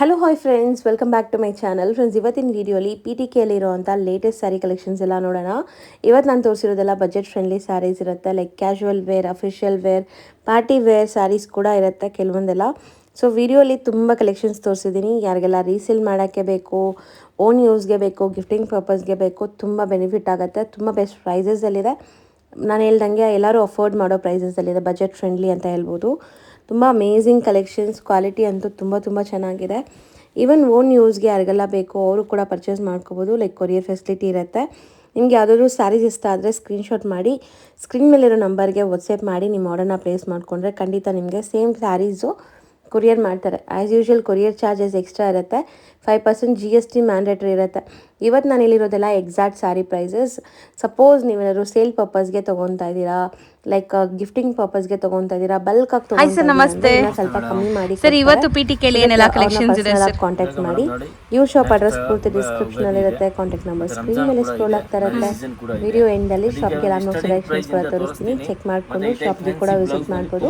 Hello hi friends, welcome back to my channel. Friends, ಇವತ್ತಿನ ವೀಡಿಯೋಲಿ PTKಯಲ್ಲಿರುವಂಥ ಲೇಟೆಸ್ಟ್ ಸ್ಯಾರಿ ಕಲೆಕ್ಷನ್ಸ್ ಎಲ್ಲ ನೋಡೋಣ. ಇವತ್ತು ನಾನು ತೋರಿಸಿರೋದೆಲ್ಲ ಬಜೆಟ್ ಫ್ರೆಂಡ್ಲಿ ಸ್ಯಾರೀಸ್ ಇರುತ್ತೆ. Like casual wear, official wear, party wear saris ಕೂಡ ಇರುತ್ತೆ ಕೆಲವೊಂದೆಲ್ಲ. ಸೊ ವಿಡಿಯೋಲಿ ತುಂಬ ಕಲೆಕ್ಷನ್ಸ್ ತೋರಿಸಿದ್ದೀನಿ. ಯಾರಿಗೆಲ್ಲ ರೀಸೇಲ್ ಮಾಡೋಕ್ಕೆ ಬೇಕು, ಓನ್ ಯೂಸ್ಗೆ ಬೇಕು, ಗಿಫ್ಟಿಂಗ್ ಪರ್ಪಸ್ಗೆ ಬೇಕು, ತುಂಬ ಬೆನಿಫಿಟ್ ಆಗುತ್ತೆ. ತುಂಬ ಬೆಸ್ಟ್ ಪ್ರೈಸಸಲ್ಲಿದೆ. ನಾನು ಹೇಳ್ದಂಗೆ ಎಲ್ಲರೂ ಅಫೋರ್ಡ್ ಮಾಡೋ ಪ್ರೈಸಸಲ್ಲಿದೆ. ಬಜೆಟ್ ಫ್ರೆಂಡ್ಲಿ ಅಂತ ಹೇಳ್ಬೋದು. ತುಂಬ ಅಮೇಝಿಂಗ್ ಕಲೆಕ್ಷನ್ಸ್, ಕ್ವಾಲಿಟಿ ಅಂತೂ ತುಂಬ ಚೆನ್ನಾಗಿದೆ. ಈವನ್ ಓನ್ ಯೂಸ್ಗೆ ಯಾರಿಗೆಲ್ಲ ಬೇಕೋ ಅವರು ಕೂಡ ಪರ್ಚೇಸ್ ಮಾಡ್ಕೋಬೋದು. ಲೈಕ್ ಕೊರಿಯರ್ ಫೆಸಿಲಿಟಿ ಇರುತ್ತೆ. ನಿಮ್ಗೆ ಯಾವುದಾದ್ರೂ ಸ್ಯಾರೀಸ್ ಇಷ್ಟ ಆದರೆ ಸ್ಕ್ರೀನ್ಶಾಟ್ ಮಾಡಿ ಸ್ಕ್ರೀನ್ ಮೇಲಿರೋ ನಂಬರ್ಗೆ ವಾಟ್ಸಪ್ ಮಾಡಿ ನಿಮ್ಮ ಆರ್ಡರ್ನ ಪ್ಲೇಸ್ ಮಾಡಿಕೊಂಡ್ರೆ ಖಂಡಿತ ನಿಮಗೆ ಸೇಮ್ ಸ್ಯಾರೀಸು ಕೊರಿಯರ್ ಮಾಡ್ತಾರೆ. As usual courier charges extra ಇರುತ್ತೆ. 5% GST ಮ್ಯಾಂಡೇಟ್ರಿ ಇರುತ್ತೆ. ಇವತ್ತು ನಾನು ಇಲ್ಲಿರೋದೆಲ್ಲ ಎಕ್ಸಾಕ್ಟ್ ಸ್ಯಾರಿ ಪ್ರೈಸಸ್. ಸಪೋಸ್ ನೀವೇನಾದ್ರು ಸೇಲ್ ಪರ್ಪಸ್ಗೆ ತೊಗೊತಾ ಇದ್ದೀರಾ, ಲೈಕ್ ಗಿಫ್ಟಿಂಗ್ ಪರ್ಪಸ್ಗೆ ತೊಗೊತಾ ಇದ್ದೀರಾ, ಬಲ್ಕ್ ಆಗಿ ತೊಗೊತಾ ಸ್ವಲ್ಪ ಕಮ್ಮಿ ಮಾಡಿ ಸರ್. ಇವತ್ತು PTKಯಲ್ಲಿ ಏನೆಲ್ಲ ಕಲೆಕ್ಷನ್ಸ್ ಇದೆ ಸರ್? ಕಾಂಟ್ಯಾಕ್ಟ್ ಮಾಡಿ. ಯೂ ಶಾಪ್ ಅಡ್ರೆಸ್ ಪೂರ್ತಿ ಡಿಸ್ಕ್ರಿಪ್ಷನಲ್ಲಿ ಇರುತ್ತೆ. ಕಾಂಟ್ಯಾಕ್ಟ್ ನಂಬರ್ ಸ್ಕ್ರೀನ್ ಮೇಲೆ ಸ್ಕ್ರೋಲ್ ಆಗ್ತಾ ಇರುತ್ತೆ. ವಿಡಿಯೋ ಎಂಡಲ್ಲಿ ಶಾಪ್ಗೆ ಆಲ್ಮೋಸ್ಟ್ ಸೆಲೆಕ್ಷನ್ಸ್ ಕೂಡ ತೋರಿಸ್ತೀನಿ. ಚೆಕ್ ಮಾಡಿಕೊಂಡು ಶಾಪ್ಗೆ ಕೂಡ ವಿಸಿಟ್ ಮಾಡ್ಬೋದು.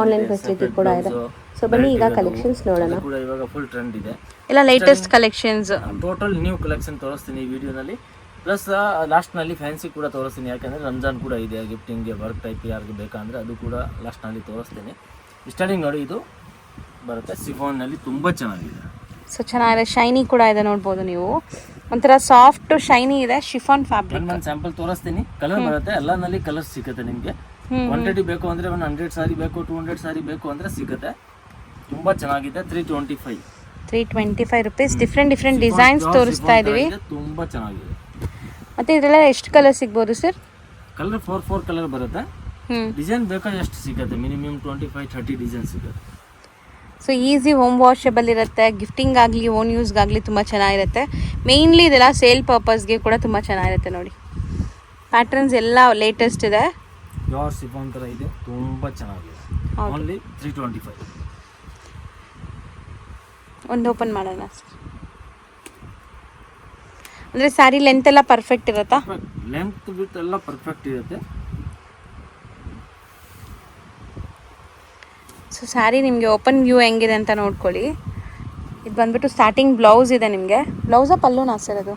ಆನ್ಲೈನ್ ಫೆಸಿಲಿಟಿ ಕೂಡ ಇದೆ. ಸೊ ಬನ್ನಿ ಈಗ ಕಲೆಕ್ಷನ್ಸ್ ನೋಡೋಣ. ಕೂಡ ಇವಾಗ ಫುಲ್ ಟ್ರೆಂಡ್ ಇದೆ. ಎಲ್ಲ latest collections, total new collection ತೋರಿಸ್ತೀನಿ ಈ ವಿಡಿಯೋನಲ್ಲಿ. ಪ್ಲಸ್ ಲಾಸ್ಟ್ನಲ್ಲಿ ಫ್ಯಾನ್ಸಿ ಕೂಡ ತೋರಿಸ್ತೀನಿ. ಯಾಕಂದರೆ ರಂಜಾನ್ ಕೂಡ ಇದೆ, ಗಿಫ್ಟಿಂಗ್ಗೆ ವರ್ಕ್ ಟೈಪ್ ಯಾರಿಗೆ ಬೇಕಂದರೆ ಅದು ಕೂಡ ಲಾಸ್ಟ್ನಲ್ಲಿ ತೋರಿಸ್ತೀನಿ. ಸ್ಟಾರ್ಟಿಂಗ್ ನೋಡಿ, ಇದು ಬರುತ್ತೆ ಸಿಫಾನ್ನಲ್ಲಿ, ತುಂಬ ಚೆನ್ನಾಗಿದೆ. ಸೊ ಚೆನ್ನಾಗಿದೆ. ಶೈನಿ ಕೂಡ ಇದೆ, ನೋಡ್ಬೋದು ನೀವು. ಒಂಥರ ಸಾಫ್ಟ್ ಶೈನಿ ಇದೆ, ಶಿಫಾನ್ ಫ್ಯಾಬ್ರಿಕ್. ಒಂದು ಸ್ಯಾಂಪಲ್ ತೋರಿಸ್ತೀನಿ. ಕಲರ್ ಬರುತ್ತೆ, ಎಲ್ಲನಲ್ಲಿ ಕಲರ್ ಸಿಗುತ್ತೆ ನಿಮಗೆ. ಕ್ವಾಂಟಿಟಿ ಬೇಕು ಅಂದರೆ 100 ಸಾರಿ ಬೇಕು, 200 ಸಾರಿ ಬೇಕು ಅಂದರೆ ಸಿಗುತ್ತೆ. ತುಂಬ ಚೆನ್ನಾಗಿದೆ. 325 ರೂಪೀಸ್. ಡಿಫ್ರೆಂಟ್ ಡಿಸೈನ್ಸ್ ತೋರಿಸ್ತಾ ಇದೀವಿ. ತುಂಬ ಚೆನ್ನಾಗಿದೆ. ಮತ್ತೆ ಇದೆಲ್ಲ ಎಷ್ಟು ಕಲರ್ ಸಿಗ್ಬೋದು ಸರ್? ಕಲರ್ 4 ಕಲರ್ ಬರುತ್ತೆ. ಡಿಸೈನ್ ಬೇಕಾದ್ರೆ ಎಷ್ಟು ಸಿಗುತ್ತೆ? ಮಿನಿಮಮ್ 25-30 ಡಿಸೈನ್ ಸಿಗುತ್ತೆ. ಸೊ ಈಸಿ ಹೋಮ್ ವಾಷಬಲ್ ಇರುತ್ತೆ. ಗಿಫ್ಟಿಂಗ್ ಆಗಲಿ ಓನ್ ಯೂಸ್ಗಾಗಲಿ ತುಂಬ ಚೆನ್ನಾಗಿರುತ್ತೆ. ಮೇಯ್ನ್ಲಿ ಇದೆಲ್ಲ ಸೇಲ್ ಪರ್ಪಸ್ಗೆ ಕೂಡ ತುಂಬ ಚೆನ್ನಾಗಿರುತ್ತೆ. ನೋಡಿ, ಪ್ಯಾಟರ್ನ್ಸ್ ಎಲ್ಲ ಲೇಟೆಸ್ಟ್ ಇದೆ. ಪ್ಯೂರ್ ಸಿಫಾನ್ ಥರ ಇದೆ, ತುಂಬ ಚೆನ್ನಾಗಿದೆ. ಓನ್ಲಿ 325. ಒಂದು ಓಪನ್ ಮಾಡೋಣ ಸರ್. ಅಂದರೆ ಸ್ಯಾರಿ ಲೆಂತ್ ಎಲ್ಲ ಪರ್ಫೆಕ್ಟ್ ಇರುತ್ತಾ? ಲೆಂತ್ ವಿಡ್ತ್ ಎಲ್ಲ ಪರ್ಫೆಕ್ಟ್ ಇರುತ್ತೆ. ಸೊ ಸ್ಯಾರಿ ನಿಮಗೆ ಓಪನ್ ವ್ಯೂ ಹೆಂಗಿದೆ ಅಂತ ನೋಡ್ಕೊಳ್ಳಿ. ಇದು ಬಂದ್ಬಿಟ್ಟು ಸ್ಟಾರ್ಟಿಂಗ್ ಬ್ಲೌಸ್ ಇದೆ ನಿಮಗೆ. ಬ್ಲೌಸಾ ಪಲ್ಲುನಾ ಸರ್ ಅದು?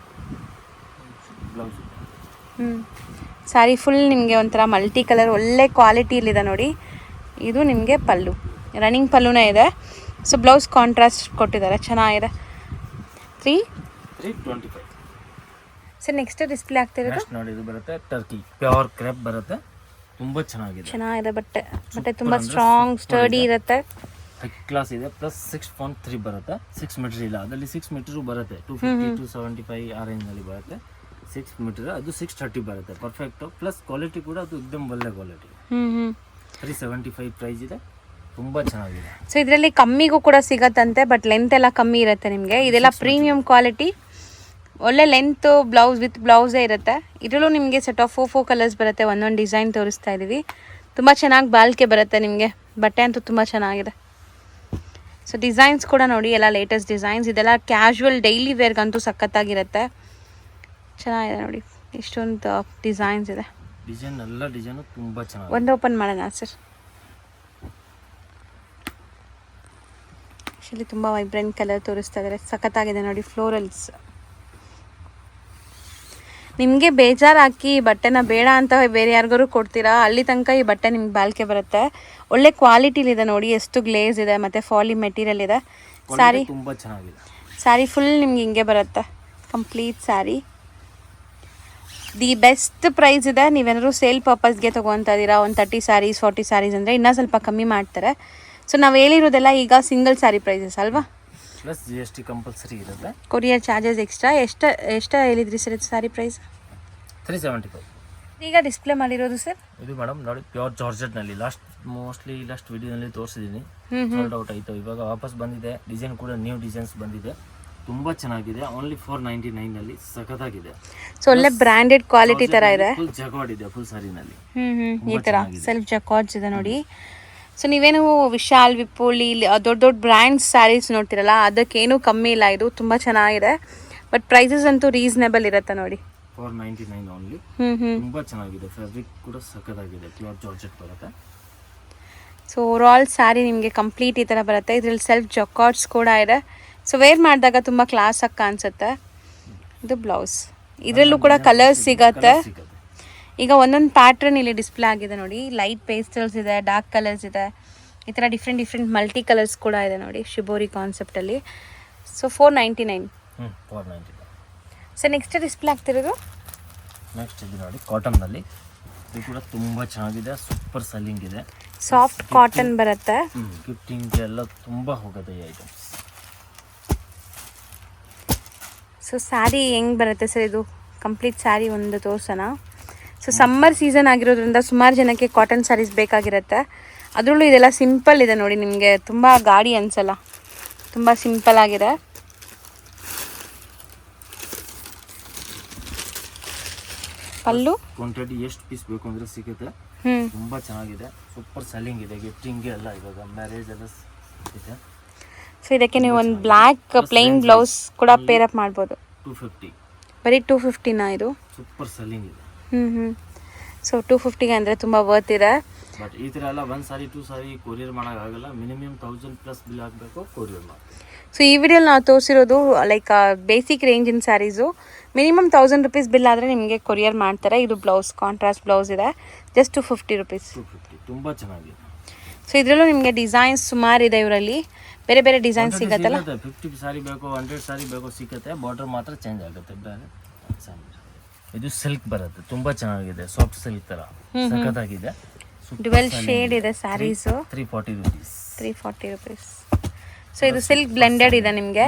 ಬ್ಲೌಸ್. ಸ್ಯಾರಿ ಫುಲ್ ನಿಮಗೆ ಒಂಥರ ಮಲ್ಟಿ ಕಲರ್ ಒಳ್ಳೆ ಕ್ವಾಲಿಟಿಯಲ್ಲಿದೆ ನೋಡಿ. ಇದು ನಿಮಗೆ ಪಲ್ಲು, ರನ್ನಿಂಗ್ ಪಲ್ಲುನೇ ಇದೆ. ಸೊ ಬ್ಲೌಸ್ ಕಾಂಟ್ರಾಸ್ಟ್ ಕೊಟ್ಟಿದ್ದಾರೆ, ಚೆನ್ನಾಗಿದೆ. 325. ಸರ್ ನೆಕ್ಸ್ಟ್ ಡಿಸ್ಪ್ಲೇ ಆಗ್ತಿರೋದು ನೋಡಿ, ಇದು ಬರುತ್ತೆ ಟರ್ಕಿ ಪ್ಯೂರ್ ಕ್ರೇಪ್ ಬರುತ್ತೆ. ತುಂಬ ಚೆನ್ನಾಗಿದೆ. ಬಟ್ಟೆ ತುಂಬ ಸ್ಟ್ರಾಂಗ್ ಸ್ಟರ್ಡಿ ಇರುತ್ತೆ. ಹೈ ಕ್ಲಾಸ್ ಇದೆ. ಪ್ಲಸ್ 6.3 ಬರುತ್ತೆ. 6 ಮೀಟರ್ ಇಲ್ಲ, ಅದರಲ್ಲಿ 6 ಮೀಟರ್ ಬರುತ್ತೆ. 250-275 ಆ ರೇಂಜ್ನಲ್ಲಿ ಬರುತ್ತೆ. 6 ಮೀಟರ್, ಅದು 630 ಬರುತ್ತೆ. ಪರ್ಫೆಕ್ಟ್. ಪ್ಲಸ್ ಕ್ವಾಲಿಟಿ ಕೂಡ ಅದು एकदम ಒಳ್ಳೆ ಕ್ವಾಲಿಟಿ. 375 ಪ್ರೈಸ್ ಇದೆ. ತುಂಬ ಚೆನ್ನಾಗಿದೆ. ಸೊ ಇದರಲ್ಲಿ ಕಮ್ಮಿಗೂ ಕೂಡ ಸಿಗತ್ತಂತೆ, ಬಟ್ ಲೆಂತ್ ಎಲ್ಲ ಕಮ್ಮಿ ಇರುತ್ತೆ ನಿಮಗೆ. ಇದೆಲ್ಲ ಪ್ರೀಮಿಯಂ ಕ್ವಾಲಿಟಿ, ಒಳ್ಳೆ ಲೆಂತ್. ಬ್ಲೌಸ್ ವಿತ್ ಬ್ಲೌಸೇ ಇರುತ್ತೆ. ಇದರಲ್ಲೂ ನಿಮಗೆ ಸೆಟ್ ಆಫ್ 4 ಕಲರ್ಸ್ ಬರುತ್ತೆ. ಒಂದೊಂದು ಡಿಸೈನ್ ತೋರಿಸ್ತಾ ಇದ್ದೀವಿ. ತುಂಬ ಚೆನ್ನಾಗಿ ಬಾಳಿಕೆ ಬರುತ್ತೆ ನಿಮಗೆ. ಬಟ್ಟೆ ಅಂತೂ ತುಂಬ ಚೆನ್ನಾಗಿದೆ. ಸೊ ಡಿಸೈನ್ಸ್ ಕೂಡ ನೋಡಿ, ಎಲ್ಲ ಲೇಟೆಸ್ಟ್ ಡಿಸೈನ್ಸ್. ಇದೆಲ್ಲ ಕ್ಯಾಶುವಲ್ ಡೈಲಿ ವೇರ್ಗಂತೂ ಸಖತ್ತಾಗಿರುತ್ತೆ. ಚೆನ್ನಾಗಿದೆ ನೋಡಿ, ಇಷ್ಟೊಂದು ಡಿಸೈನ್ಸ್ ಇದೆ. ಡಿಸೈನ್ ಎಲ್ಲ ಡಿಸೈನು ತುಂಬ ಚೆನ್ನಾಗಿದೆ. ಒಂದು ಓಪನ್ ಮಾಡೋಣ ಸರ್. ಆ್ಯಕ್ಚುಲಿ ತುಂಬ ವೈಬ್ರೆಂಟ್ ಕಲರ್ ತೋರಿಸ್ತಾ ಇದ್ದಾರೆ, ಸಖತ್ತಾಗಿದೆ ನೋಡಿ. ಫ್ಲೋರಲ್ಸ್. ನಿಮಗೆ ಬೇಜಾರು ಹಾಕಿ ಬಟ್ಟೆನ ಬೇಡ ಅಂತ ಬೇರೆ ಯಾರಿಗಾರು ಕೊಡ್ತೀರಾ, ಅಲ್ಲಿ ತನಕ ಈ ಬಟ್ಟೆ ನಿಮ್ಗೆ ಬಾಳಿಕೆ ಬರುತ್ತೆ. ಒಳ್ಳೆ ಕ್ವಾಲಿಟಿಲಿದೆ ನೋಡಿ, ಎಷ್ಟು ಗ್ಲೇಸ್ ಇದೆ ಮತ್ತು ಫಾಲಿ ಮೆಟೀರಿಯಲ್ ಇದೆ. ಸ್ಯಾರಿ ತುಂಬ ಚೆನ್ನಾಗಿದೆ. ಸ್ಯಾರಿ ಫುಲ್ ನಿಮ್ಗೆ ಹಿಂಗೆ ಬರುತ್ತೆ, complete sari. The best price ಇದೆ. ನೀವೇನಾದ್ರು ಸೇಲ್ ಪರ್ಪಸ್ಗೆ ತೊಗೊತಾ ಇದ್ದೀರಾ, ಒಂದು 30 ಸ್ಯಾರೀಸ್ 40 ಸ್ಯಾರೀಸ್ ಅಂದರೆ ಇನ್ನೂ ಸ್ವಲ್ಪ ಕಮ್ಮಿ ಮಾಡ್ತಾರೆ. ಸೊ ನಾವು ಹೇಳಿರೋದೆಲ್ಲ ಈಗ ಸಿಂಗಲ್ ಸ್ಯಾರಿ ಪ್ರೈಸಸ್ ಅಲ್ವಾ? ಪ್ಲಸ್ GST ಕಂಪಲ್ಸರಿ ಇರುತ್ತೆ. Courier charges extra. ಎಷ್ಟು ಹೇಳಿದ್ರಿ ಸರ್ ಇದು ಸ್ಯಾರಿ ಪ್ರೈಸ್? 375. ಈಗ ಡಿಸ್ಪ್ಲೇ ಮಾಡಿರೋದು ಸರ್ ಇದು ಮೇಡಮ್ ನೋಡಿ, ಪ್ಯೂರ್ ಜಾರ್ಜೆಟ್ನಲ್ಲಿ ಲಾಸ್ಟ್ ವಿಡಿಯೋನಲ್ಲಿ ತೋರಿಸಿದ್ದೀನಿ. ಸೋಲ್ಡ್ ಔಟ್ ಆಯಿತು. ಇವಾಗ ವಾಪಸ್ ಬಂದಿದೆ. ಡಿಸೈನ್ ಕೂಡ ನ್ಯೂ ಡಿಸೈನ್ಸ್ ಬಂದಿದೆ. ತುಂಬ ಚೆನ್ನಾಗಿದೆ. ಓನ್ಲಿ 499ನಲ್ಲಿ ಸಖತ್ತಾಗಿದೆ. ಸೊ ಒಳ್ಳೆ ಬ್ರ್ಯಾಂಡೆಡ್ ಕ್ವಾಲಿಟಿ ಥರ ಇದೆ. ಫುಲ್ ಜಕಾರ್ಡ್ ಇದೆ ಫುಲ್ ಸ್ಯಾರಿನಲ್ಲಿ. ಈ ಥರ ಸೆಲ್ಫ್ ಜಕಾರ್ಡ್ಸ್ ಇದೆ ನೋಡಿ. ಸೊ ನೀವೇನು ವಿಶಾಲ್, ವಿಪುಲ್, ಇಲ್ಲಿ ದೊಡ್ಡ ಬ್ರ್ಯಾಂಡ್ಸ್ ಸ್ಯಾರೀಸ್ ನೋಡ್ತಿರಲ್ಲ, ಅದಕ್ಕೇನು ಕಮ್ಮಿ ಇಲ್ಲ. ಇದು ತುಂಬ ಚೆನ್ನಾಗಿದೆ. ಬಟ್ ಪ್ರೈಸಸ್ ಅಂತೂ ರೀಸನೇಬಲ್ ಇರುತ್ತೆ ನೋಡಿ. 499 ಓನ್ಲಿ. ತುಂಬ ಚೆನ್ನಾಗಿದೆ. ಫ್ಯಾಬ್ರಿಕ್ ಕೂಡ ಸಖತ್ತಾಗಿದೆ. ಪ್ಯೂರ್ ಜಾರ್ಜೆಟ್ ಬರುತ್ತೆ. ಸೊ ಓವರ್ ಆಲ್ ಸ್ಯಾರಿ ನಿಮಗೆ ಕಂಪ್ಲೀಟ್ ಈ ಥರ ಬರುತ್ತೆ. ಇದರಲ್ಲಿ ಸೆಲ್ಫ್ ಜಕಾರ್ಡ್ಸ್ ಕೂಡ ಇದೆ. ಸೊ ವೇರ್ ಮಾಡಿದಾಗ ತುಂಬ ಕ್ಲಾಸಾಗಿ ಕಾಣಿಸುತ್ತೆ. ಇದು ಬ್ಲೌಸ್. ಇದರಲ್ಲೂ ಕೂಡ ಕಲರ್ಸ್ ಸಿಗತ್ತೆ. ಈಗ ಒಂದೊಂದು ಪ್ಯಾಟ್ರನ್ ಇಲ್ಲಿ ಡಿಸ್ಪ್ಲೇ ಆಗಿದೆ ನೋಡಿ. ಲೈಟ್ ಪೇಸ್ಟಲ್ಸ್ ಇದೆ, ಡಾರ್ಕ್ ಕಲರ್ಸ್ ಇದೆ, ಈ ಥರ ಡಿಫ್ರೆಂಟ್ ಮಲ್ಟಿ ಕಲರ್ಸ್ ಕೂಡ ಇದೆ ನೋಡಿ ಶಿಬೋರಿ ಕಾನ್ಸೆಪ್ಟಲ್ಲಿ. ಸೊ 499. 499. ಸೊ ನೆಕ್ಸ್ಟ್ ಡಿಸ್ಪ್ಲೇ ಆಗ್ತಿರೋದು ನೆಕ್ಸ್ಟ್ ಇದು ನೋಡಿ ಕಾಟನ್ನಲ್ಲಿ. ಇದು ಕೂಡ ತುಂಬ ಚೆನ್ನಾಗಿದೆ, ಸೂಪರ್ ಸೆಲ್ಲಿಂಗ್ ಇದೆ. ಸಾಫ್ಟ್ ಕಾಟನ್ ಬರುತ್ತೆ. ಗಿಫ್ಟಿಂಗ್ ಎಲ್ಲ ತುಂಬ ಹೋಗುತ್ತೆ ಈ ಐಟಮ್ಸ್. ಸೊ ಸ್ಯಾರಿ ಹೆಂಗೆ ಬರುತ್ತೆ ಸರ್? ಇದು ಕಂಪ್ಲೀಟ್ ಸ್ಯಾರಿ ಒಂದು ತೋರ್ಸೋಣ. ಸೊ ಸಮ್ಮರ್ ಸೀಸನ್ ಆಗಿರೋದ್ರಿಂದ ಸುಮಾರು ಜನಕ್ಕೆ ಕಾಟನ್ ಸ್ಯಾರೀಸ್ ಬೇಕಾಗಿರುತ್ತೆ. ಅದರಲ್ಲೂ ಇದೆಲ್ಲ ಸಿಂಪಲ್ ಇದೆ ನೋಡಿ, ನಿಮಗೆ ತುಂಬ ಗಾಡಿ ಅನಿಸಲ್ಲ, ತುಂಬ ಸಿಂಪಲ್ ಆಗಿದೆ. ಪಲ್ಲು ಕ್ವಾಂಟಿಟಿ ಎಷ್ಟು ಪೀಸ್ ಬೇಕು ಅಂದರೆ ಸಿಗುತ್ತೆ. ತುಂಬ ಚೆನ್ನಾಗಿದೆ, ಸೂಪರ್ ಸೆಲ್ಲಿಂಗ್ ಇದೆ. ಗಿಫ್ಟಿಂಗ್ಗೆ ಎಲ್ಲ ಇವಾಗ ಮ್ಯಾರೇಜ್ ಎಲ್ಲ ಇದೆ. ಸೊ ಇದಕ್ಕೆ ನೀವು ಒಂದು ಬ್ಲ್ಯಾಕ್ ಪ್ಲೈನ್ ಬ್ಲೌಸ್ ಕೂಡ ಪೇರಪ್ ಮಾಡ್ಬೋದು. 250. ಬರೀ 250ನಾ ಇದು? ಸೂಪರ್ ಸೆಲ್ಲಿಂಗ್ ಇದೆ. ಸೊ 250ಗೆ ಅಂದರೆ ತುಂಬ ವರ್ತ್ ಇದೆ. ಬಟ್ ಈ ಥರ ಎಲ್ಲ 1 ಸಾರಿ 2 ಸಾರಿ ಕೊರಿಯರ್ ಮಾಡೋಕ್ಕಾಗಲ್ಲ. ಮಿನಿಮಮ್ 1000+ ಬಿಲ್ ಆಗಬೇಕು ಕೊರಿಯರ್ ಮಾಡಿ. ಸೊ ಈ ವಿಡಿಯೋಲಿ ನಾವು ತೋರಿಸಿರೋದು ಲೈಕ್ ಬೇಸಿಕ್ ರೇಂಜಿನ ಸ್ಯಾರೀಸು. ಮಿನಿಮಮ್ 1000 ರೂಪೀಸ್ ಬಿಲ್ ಆದರೆ ನಿಮಗೆ ಕೊರಿಯರ್ ಮಾಡ್ತಾರೆ. ಇದು ಬ್ಲೌಸ್, ಕಾಂಟ್ರಾಸ್ಟ್ ಬ್ಲೌಸ್ ಇದೆ, ಜಸ್ಟ್ 250 ರೂಪೀಸ್. 250 ತುಂಬ ಚೆನ್ನಾಗಿದೆ. ಸೊ ಇದರಲ್ಲೂ ನಿಮಗೆ ಡಿಸೈನ್ಸ್ ಸುಮಾರು ಇದೆ ಇವರಲ್ಲಿ, ಬೇರೆ ಬೇರೆ ಡಿಸೈನ್ ಸಿಗತ್ತಲ್ಲ. 50 ಸಾರಿ ಬೇಕು, 100 ಸಾರಿ ಬೇಕು ಸಿಗುತ್ತೆ. ಬಾರ್ಡರ್ ಮಾತ್ರ ಚೇಂಜ್ ಆಗುತ್ತೆ. ಇದು ಸಿಲ್ಕ್ ಬರುತ್ತೆ, ತುಂಬ ಚೆನ್ನಾಗಿದೆ, ಸಾಫ್ಟ್ ಸಿಲ್ಕ್ ಥರ ಸಖತ್ತಾಗಿದೆ. ಡ್ಯುವೆಲ್ ಶೇಡ್ ಇದೆ ಸ್ಯಾರೀಸು. 340 ರೂಪೀಸ್. 340 ರೂಪೀಸ್. ಸೊ ಇದು ಸಿಲ್ಕ್ ಬ್ಲೆಂಡೆಡ್ ಇದೆ ನಿಮಗೆ.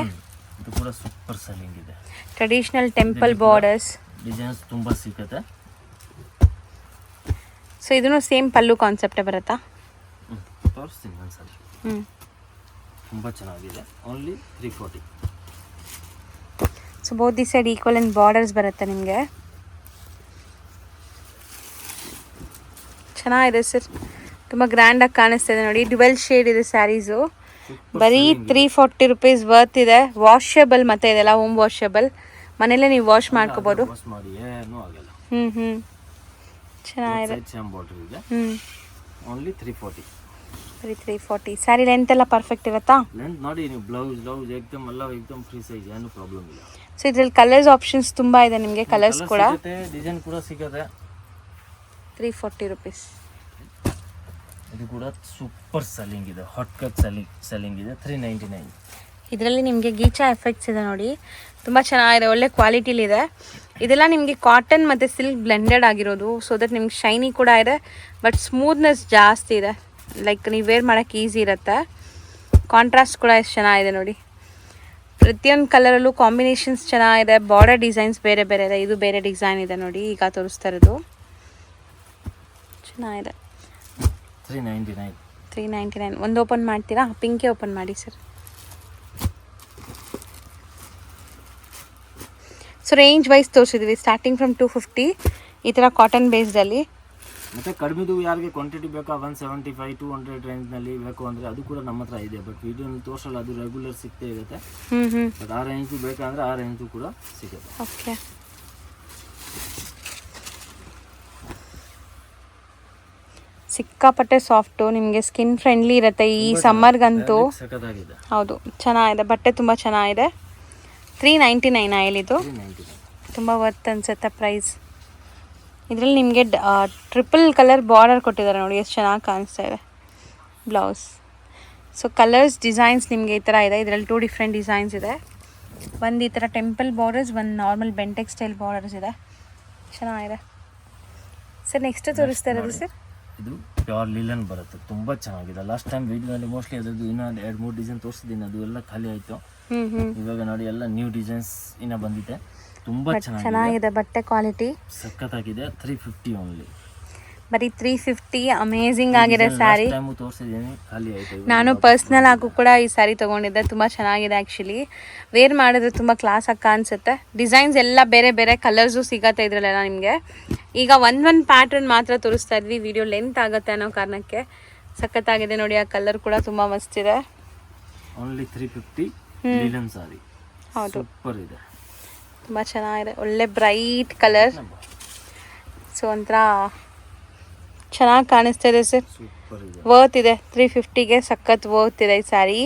ಇದು ಕೂಡ ಸೂಪರ್ ಸೆಲ್ಲಿಂಗ್ ಇದೆ. ಟ್ರೆಡಿಷನಲ್ ಟೆಂಪಲ್ ಬಾರ್ಡರ್ಸ್ ಡಿಸೈನ್ಸ್ ತುಂಬ ಸಿಗುತ್ತೆ. ಸೊ ಇದನ್ನು ಸೇಮ್ ಪಲ್ಲು ಕಾನ್ಸೆಪ್ಟೇ ಬರುತ್ತಾ? ತೋರಿಸ್ತೀನಿ ಒಂದ್ಸರಿ. ತುಂಬ ಚೆನ್ನಾಗಿದೆ. Only 340. So both the side equal and borders ಬರುತ್ತೆ ನಿಮಗೆ. ಚೆನ್ನಾಗಿದೆ ಸರ್, ತುಂಬ ಗ್ರ್ಯಾಂಡಾಗಿ ಕಾಣಿಸ್ತಿದೆ ನೋಡಿ. ಡ್ಯುವೆಲ್ ಶೇಡ್ ಇದೆ ಸ್ಯಾರೀಸು. ಬರೀ 340 ರೂಪೀಸ್ ವರ್ತ್ ಇದೆ. ವಾಷಬಲ್ ಮತ್ತು ಇದೆಲ್ಲ ಹೋಮ್ ವಾಷಬಲ್, ಮನೇಲೆ ನೀವು ವಾಶ್ ಮಾಡ್ಕೋಬೋದು. ಚೆನ್ನಾಗಿದೆ. ಓನ್ಲಿ 340. ಬರೀ 340. ಸ್ಯಾರಿ ಲೆಂತ್ ಎಲ್ಲ ಪರ್ಫೆಕ್ಟ್ ಇರುತ್ತಾ? ಲೆಂತ್ ನೋಡಿ ನೀವು ಬ್ಲೌಸ್ ಏಕ್ದಮ್ ಎಲ್ಲ ಏಕ್ದಮ್ ಫ್ರೀ ಸೈಜ್, ಏನು ಪ್ರಾಬ್ಲಮ್ ಇಲ್ಲ. ಸೊ ಇದ್ರಲ್ಲಿ ಕಲರ್ಸ್ ಆಪ್ಷನ್ಸ್ ತುಂಬ ಇದೆ ನಿಮಗೆ. ಕಲರ್ಸ್ ಕೂಡ ಡಿಸೈನ್ ಕೂಡ ಸಿಗುತ್ತೆ. 340 ರೂಪೀಸ್. ಇದು ಕೂಡ ಸೂಪರ್ ಸೆಲ್ಲಿಂಗ್ ಇದೆ, ಹಾಟ್ ಕಟ್ ಸೆಲ್ಲಿಂಗ್ ಇದೆ. 399. ಇದರಲ್ಲಿ ನಿಮಗೆ ಗೀಚಾ ಎಫೆಕ್ಟ್ಸ್ ಇದೆ ನೋಡಿ, ತುಂಬ ಚೆನ್ನಾಗಿದೆ, ಒಳ್ಳೆ ಕ್ವಾಲಿಟಿಲಿದೆ. ಇದೆಲ್ಲ ನಿಮಗೆ ಕಾಟನ್ ಮತ್ತು ಸಿಲ್ಕ್ ಬ್ಲೆಂಡೆಡ್ ಆಗಿರೋದು. ಸೊ ದಟ್ ನಿಮ್ಗೆ ಶೈನಿ ಕೂಡ ಇದೆ, ಬಟ್ ಸ್ಮೂತ್ನೆಸ್ ಜಾಸ್ತಿ ಇದೆ. ಲೈಕ್ ನೀವು ವೇರ್ ಮಾಡೋಕ್ಕೆ ಈಸಿ ಇರುತ್ತೆ. ಕಾಂಟ್ರಾಸ್ಟ್ ಕೂಡ ಎಷ್ಟು ಚೆನ್ನಾಗಿದೆ ನೋಡಿ. ಪ್ರತಿಯೊಂದು ಕಲರಲ್ಲೂ ಕಾಂಬಿನೇಷನ್ಸ್ ಚೆನ್ನಾಗಿದೆ. ಬಾರ್ಡರ್ ಡಿಸೈನ್ಸ್ ಬೇರೆ ಬೇರೆ ಇದೆ. ಇದು ಬೇರೆ ಡಿಸೈನ್ ಇದೆ ನೋಡಿ, ಈಗ ತೋರಿಸ್ತಾ ಇರೋದು ಚೆನ್ನಾಗಿದೆ. 399. ಒಂದು ಓಪನ್ ಮಾಡ್ತೀರಾ? ಪಿಂಕೇ ಓಪನ್ ಮಾಡಿ ಸರ್. ಸೊ ರೇಂಜ್ ವೈಸ್ ತೋರಿಸಿದ್ವಿ, ಸ್ಟಾರ್ಟಿಂಗ್ ಫ್ರಮ್ 250 ಈ ಥರ ಕಾಟನ್ ಬೇಸ್ಡಲ್ಲಿ. ಮತ್ತು ಕಡಿಮೆದು ಯಾರಿಗೆ ಕ್ವಾಂಟಿಟಿ ಬೇಕಾ 175 200 ರೇಂಜ್ನಲ್ಲಿ ಬೇಕು ಅಂದರೆ ಅದು ಕೂಡ ನಮ್ಮ ಹತ್ರ ಇದೆ. ಬಟ್ ವಿಡಿಯೋನಲ್ಲಿ ತೋರಿಸಲ್ಲ, ಅದು ರೆಗ್ಯುಲರ್ ಸಿಗ್ತೇ ಇರುತ್ತೆ. ಬಟ್ ಆ ರೇಂಜು ಬೇಕಂದರೆ ಆ ರೇಂಜು ಕೂಡ ಸಿಗುತ್ತೆ. ಓಕೆ. ಸಿಕ್ಕಾಪಟ್ಟೆ ಸಾಫ್ಟು, ನಿಮಗೆ ಸ್ಕಿನ್ ಫ್ರೆಂಡ್ಲಿ ಇರುತ್ತೆ ಈ ಸಮ್ಮರ್ಗಂತೂ. ಹೌದು, ಚೆನ್ನಾಗಿದೆ, ಬಟ್ಟೆ ತುಂಬ ಚೆನ್ನಾಗಿದೆ. 399 ಹೇಳಿದ್ದು, ತುಂಬ ವರ್ತ್ ಅನ್ಸುತ್ತೆ ಪ್ರೈಸ್. ಇದರಲ್ಲಿ ನಿಮಗೆ ಟ್ರಿಪಲ್ ಕಲರ್ ಬಾರ್ಡರ್ ಕೊಟ್ಟಿದ್ದಾರೆ ನೋಡಿ, ಎಷ್ಟು ಚೆನ್ನಾಗಿ ಕಾಣಿಸ್ತಾ ಇದೆ ಬ್ಲೌಸ್. ಸೊ ಕಲರ್ಸ್ ಡಿಸೈನ್ಸ್ ನಿಮಗೆ ಈ ಥರ ಇದೆ. ಇದರಲ್ಲಿ 2 ಡಿಫ್ರೆಂಟ್ ಡಿಸೈನ್ಸ್ ಇದೆ. ಒಂದು ಈ ಥರ ಟೆಂಪಲ್ ಬಾರ್ಡರ್ಸ್, ಒಂದು ನಾರ್ಮಲ್ ಬೆಂಟೆಕ್ ಸ್ಟೈಲ್ ಬಾರ್ಡರ್ಸ್ ಇದೆ, ಚೆನ್ನಾಗಿದೆ. ಸರ್ ನೆಕ್ಸ್ಟ್ ತೋರಿಸ್ತಾ ಇರೋದು ಸರ್, ಇದು ಪ್ಯೂರ್ ಲಿಲನ್ ಬರುತ್ತೆ, ತುಂಬ ಚೆನ್ನಾಗಿದೆ. ಲಾಸ್ಟ್ ಟೈಮ್ ವಿಡಿಯೋನಲ್ಲಿ ಮೋಸ್ಟ್ಲಿ ಅದರದ್ದು ಇನ್ನೂ 2-3 ಡಿಸೈನ್ ತೋರಿಸಿದ್ದೀನಿ, ಅದು ಎಲ್ಲ ಖಾಲಿ ಆಯಿತು. ಇವಾಗ ನೋಡಿ ಎಲ್ಲ ನ್ಯೂ ಡಿಸೈನ್ಸ್ ಇನ್ನೂ ಬಂದಿದೆ, ತುಂಬ ಚೆನ್ನಾಗಿದೆ. ಬಟ್ಟೆ ಕ್ವಾಲಿಟಿ ಸಖತ್ತಾಗಿದೆ. 350 ಓನ್ಲಿ. ಬರೀ 350. ಅಮೇಝಿಂಗ್ ಆಗಿದೆ ಸ್ಯಾರಿ. ತೋರಿಸಿದ್ದೀನಿ, ಖಾಲಿ ಆಯಿತು. ನಾನು ಪರ್ಸ್ನಲ್ ಆಗು ಕೂಡ ಈ ಸ್ಯಾರಿ ತೊಗೊಂಡಿದ್ದೆ, ತುಂಬ ಚೆನ್ನಾಗಿದೆ. ಆ್ಯಕ್ಚುಲಿ ವೇರ್ ಮಾಡಿದ್ರೆ ತುಂಬ ಕ್ಲಾಸಾಗಿ ಕಾಣಿಸುತ್ತೆ. ಡಿಸೈನ್ಸ್ ಎಲ್ಲ ಬೇರೆ ಬೇರೆ ಕಲರ್ಸು ಸಿಗತ್ತೆ ಇದರಲ್ಲೆಲ್ಲ ನಿಮಗೆ. ಈಗ ಒಂದು ಪ್ಯಾಟ್ರನ್ ಮಾತ್ರ ತೋರಿಸ್ತಾ ಇದ್ವಿ, ವಿಡಿಯೋ ಲೆಂತ್ ಆಗುತ್ತೆ ಅನ್ನೋ ಕಾರಣಕ್ಕೆ. ಸಖತ್ತಾಗಿದೆ ನೋಡಿ, ಆ ಕಲರ್ ಕೂಡ ತುಂಬ ಮಸ್ತಿದೆ. ಓನ್ಲಿ 350 ಲಿಲನ್ ಸಾರಿ. ಹೌದು, ಸೂಪರ್ ಇದೆ, ತುಂಬ ಚೆನ್ನಾಗಿದೆ, ಒಳ್ಳೆ ಬ್ರೈಟ್ ಕಲರ್. ಸೊ ಒಂಥರ ಚೆನ್ನಾಗಿ ಕಾಣಿಸ್ತಾ ಇದೆ ಸರ್, ಸೂಪರ್ ಇದೆ, ವರ್ತ್ ಇದೆ. 350ಗೆ ಸಖತ್ ವರ್ತ್ ಇದೆ ಈ ಸ್ಯಾರಿ.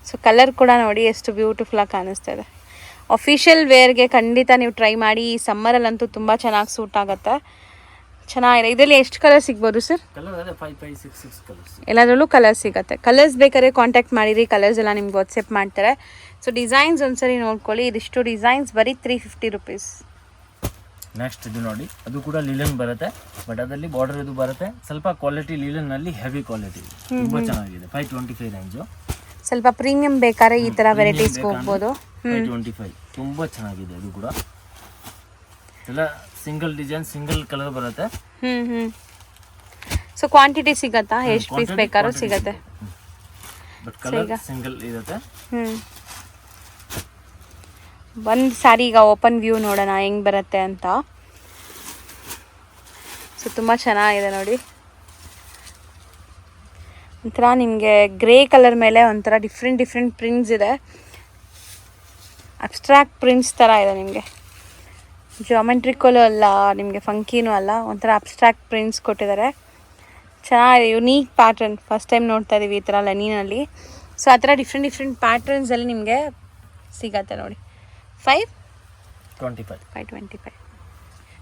ಸೊ ಕಲರ್ ಕೂಡ ನೋಡಿ ಎಷ್ಟು ಬ್ಯೂಟಿಫುಲ್ಲಾಗಿ ಕಾಣಿಸ್ತಾ ಇದೆ. ಅಫಿಷಿಯಲ್ ವೇರ್ಗೆ ಖಂಡಿತ ನೀವು ಟ್ರೈ ಮಾಡಿ. ಈ ಸಮ್ಮರಲ್ಲಂತೂ ತುಂಬ ಚೆನ್ನಾಗಿ ಸೂಟ್ ಆಗುತ್ತೆ. ಚೆನ್ನಾಗಿದೆ. ಇದರಲ್ಲಿ ಎಷ್ಟು ಕಲರ್ ಸಿಗ್ಬೋದು ಸರ್? ಕಲರ್ ಅದೇ 5 5 6 6 ಕಲರ್ಸ್. ಎಲ್ಲದರಲ್ಲೂ ಕಲರ್ ಸಿಗುತ್ತೆ. ಕಲರ್ಸ್ ಬೇಕಾದ್ರೆ ಕಾಂಟ್ಯಾಕ್ಟ್ ಮಾಡಿರಿ, ಕಲರ್ಸ್ ಎಲ್ಲ ನಿಮ್ಗೆ ವಾಟ್ಸಪ್ ಮಾಡ್ತಾರೆ. ಸೊ ಡಿಸೈನ್ಸ್ ಒಂದ್ಸರಿ ನೋಡ್ಕೊಳ್ಳಿ. ಇದಿಷ್ಟು ಡಿಸೈನ್ಸ್ ಬರೀ 350 ರುಪೀಸ್. ನೆಕ್ಸ್ಟ್ ಇದು ನೋಡಿ, ಅದು ಕೂಡ ಲಿಲನ್ ಬರುತ್ತೆ, ಬಟ್ ಅದರಲ್ಲಿ ಬಾರ್ಡರ್ ಇದು ಬರುತ್ತೆ. ಸ್ವಲ್ಪ ಕ್ವಾಲಿಟಿ ಲಿಲನ್ ನಲ್ಲಿ ಹೆವಿ ಕ್ವಾಲಿಟಿ, ತುಂಬಾ ಚೆನ್ನಾಗಿದೆ. 525 ರೇಂಜ್. ಸ್ವಲ್ಪ ಪ್ರೀಮಿಯಂ ಬೇಕಾದ್ರೆ ಈ ತರ ವೆರೈಟೀಸ್ ಹೋಗ್ಬೋದು. 525 ತುಂಬಾ ಚೆನ್ನಾಗಿದೆ. ಇದು ಕೂಡ ಎಲ್ಲ ಸಿಂಗಲ್ ಡಿಸೈನ್ ಸಿಂಗಲ್ ಕಲರ್ ಬರುತ್ತೆ. ಸೊ ಕ್ವಾಂಟಿಟಿ ಸಿಗತ್ತಾ? ಎಷ್ಟು ಪೀಸ್ ಬೇಕಾದ್ರೂ ಸಿಗತ್ತೆ, ಬಟ್ ಕಲರ್ ಸಿಂಗಲ್ ಇರುತ್ತೆ. ಒಂದು ಸಾರಿ ಈಗ ಓಪನ್ ವ್ಯೂ ನೋಡೋಣ ಹೆಂಗ್ ಬರುತ್ತೆ ಅಂತ. ಸೊ ತುಂಬ ಚೆನ್ನಾಗಿದೆ ನೋಡಿ. ಒಂಥರ ನಿಮಗೆ ಗ್ರೇ ಕಲರ್ ಮೇಲೆ ಒಂಥರ ಡಿಫ್ರೆಂಟ್ ಪ್ರಿಂಟ್ಸ್ ಇದೆ. ಅಬ್ಸ್ಟ್ರಾಕ್ಟ್ ಪ್ರಿಂಟ್ಸ್ ಥರ ಇದೆ ನಿಮಗೆ. ಜಾಮೆಟ್ರಿಕಲು ಅಲ್ಲ, ನಿಮಗೆ ಫಂಕಿನೂ ಅಲ್ಲ, ಒಂಥರ ಅಬ್ಸ್ಟ್ರಾಕ್ಟ್ ಪ್ರಿಂಟ್ಸ್ ಕೊಟ್ಟಿದ್ದಾರೆ. ಚೆನ್ನಾಗಿದೆ, ಯುನೀಕ್ ಪ್ಯಾಟರ್ನ್. ಫಸ್ಟ್ ಟೈಮ್ ನೋಡ್ತಾ ಇದ್ದೀವಿ ಈ ಥರ ಲೆನಿನಲ್ಲಿ. ಸೊ ಆ ಥರ ಡಿಫ್ರೆಂಟ್ ಪ್ಯಾಟರ್ನ್ಸಲ್ಲಿ ನಿಮಗೆ ಸಿಗತ್ತೆ ನೋಡಿ. 525.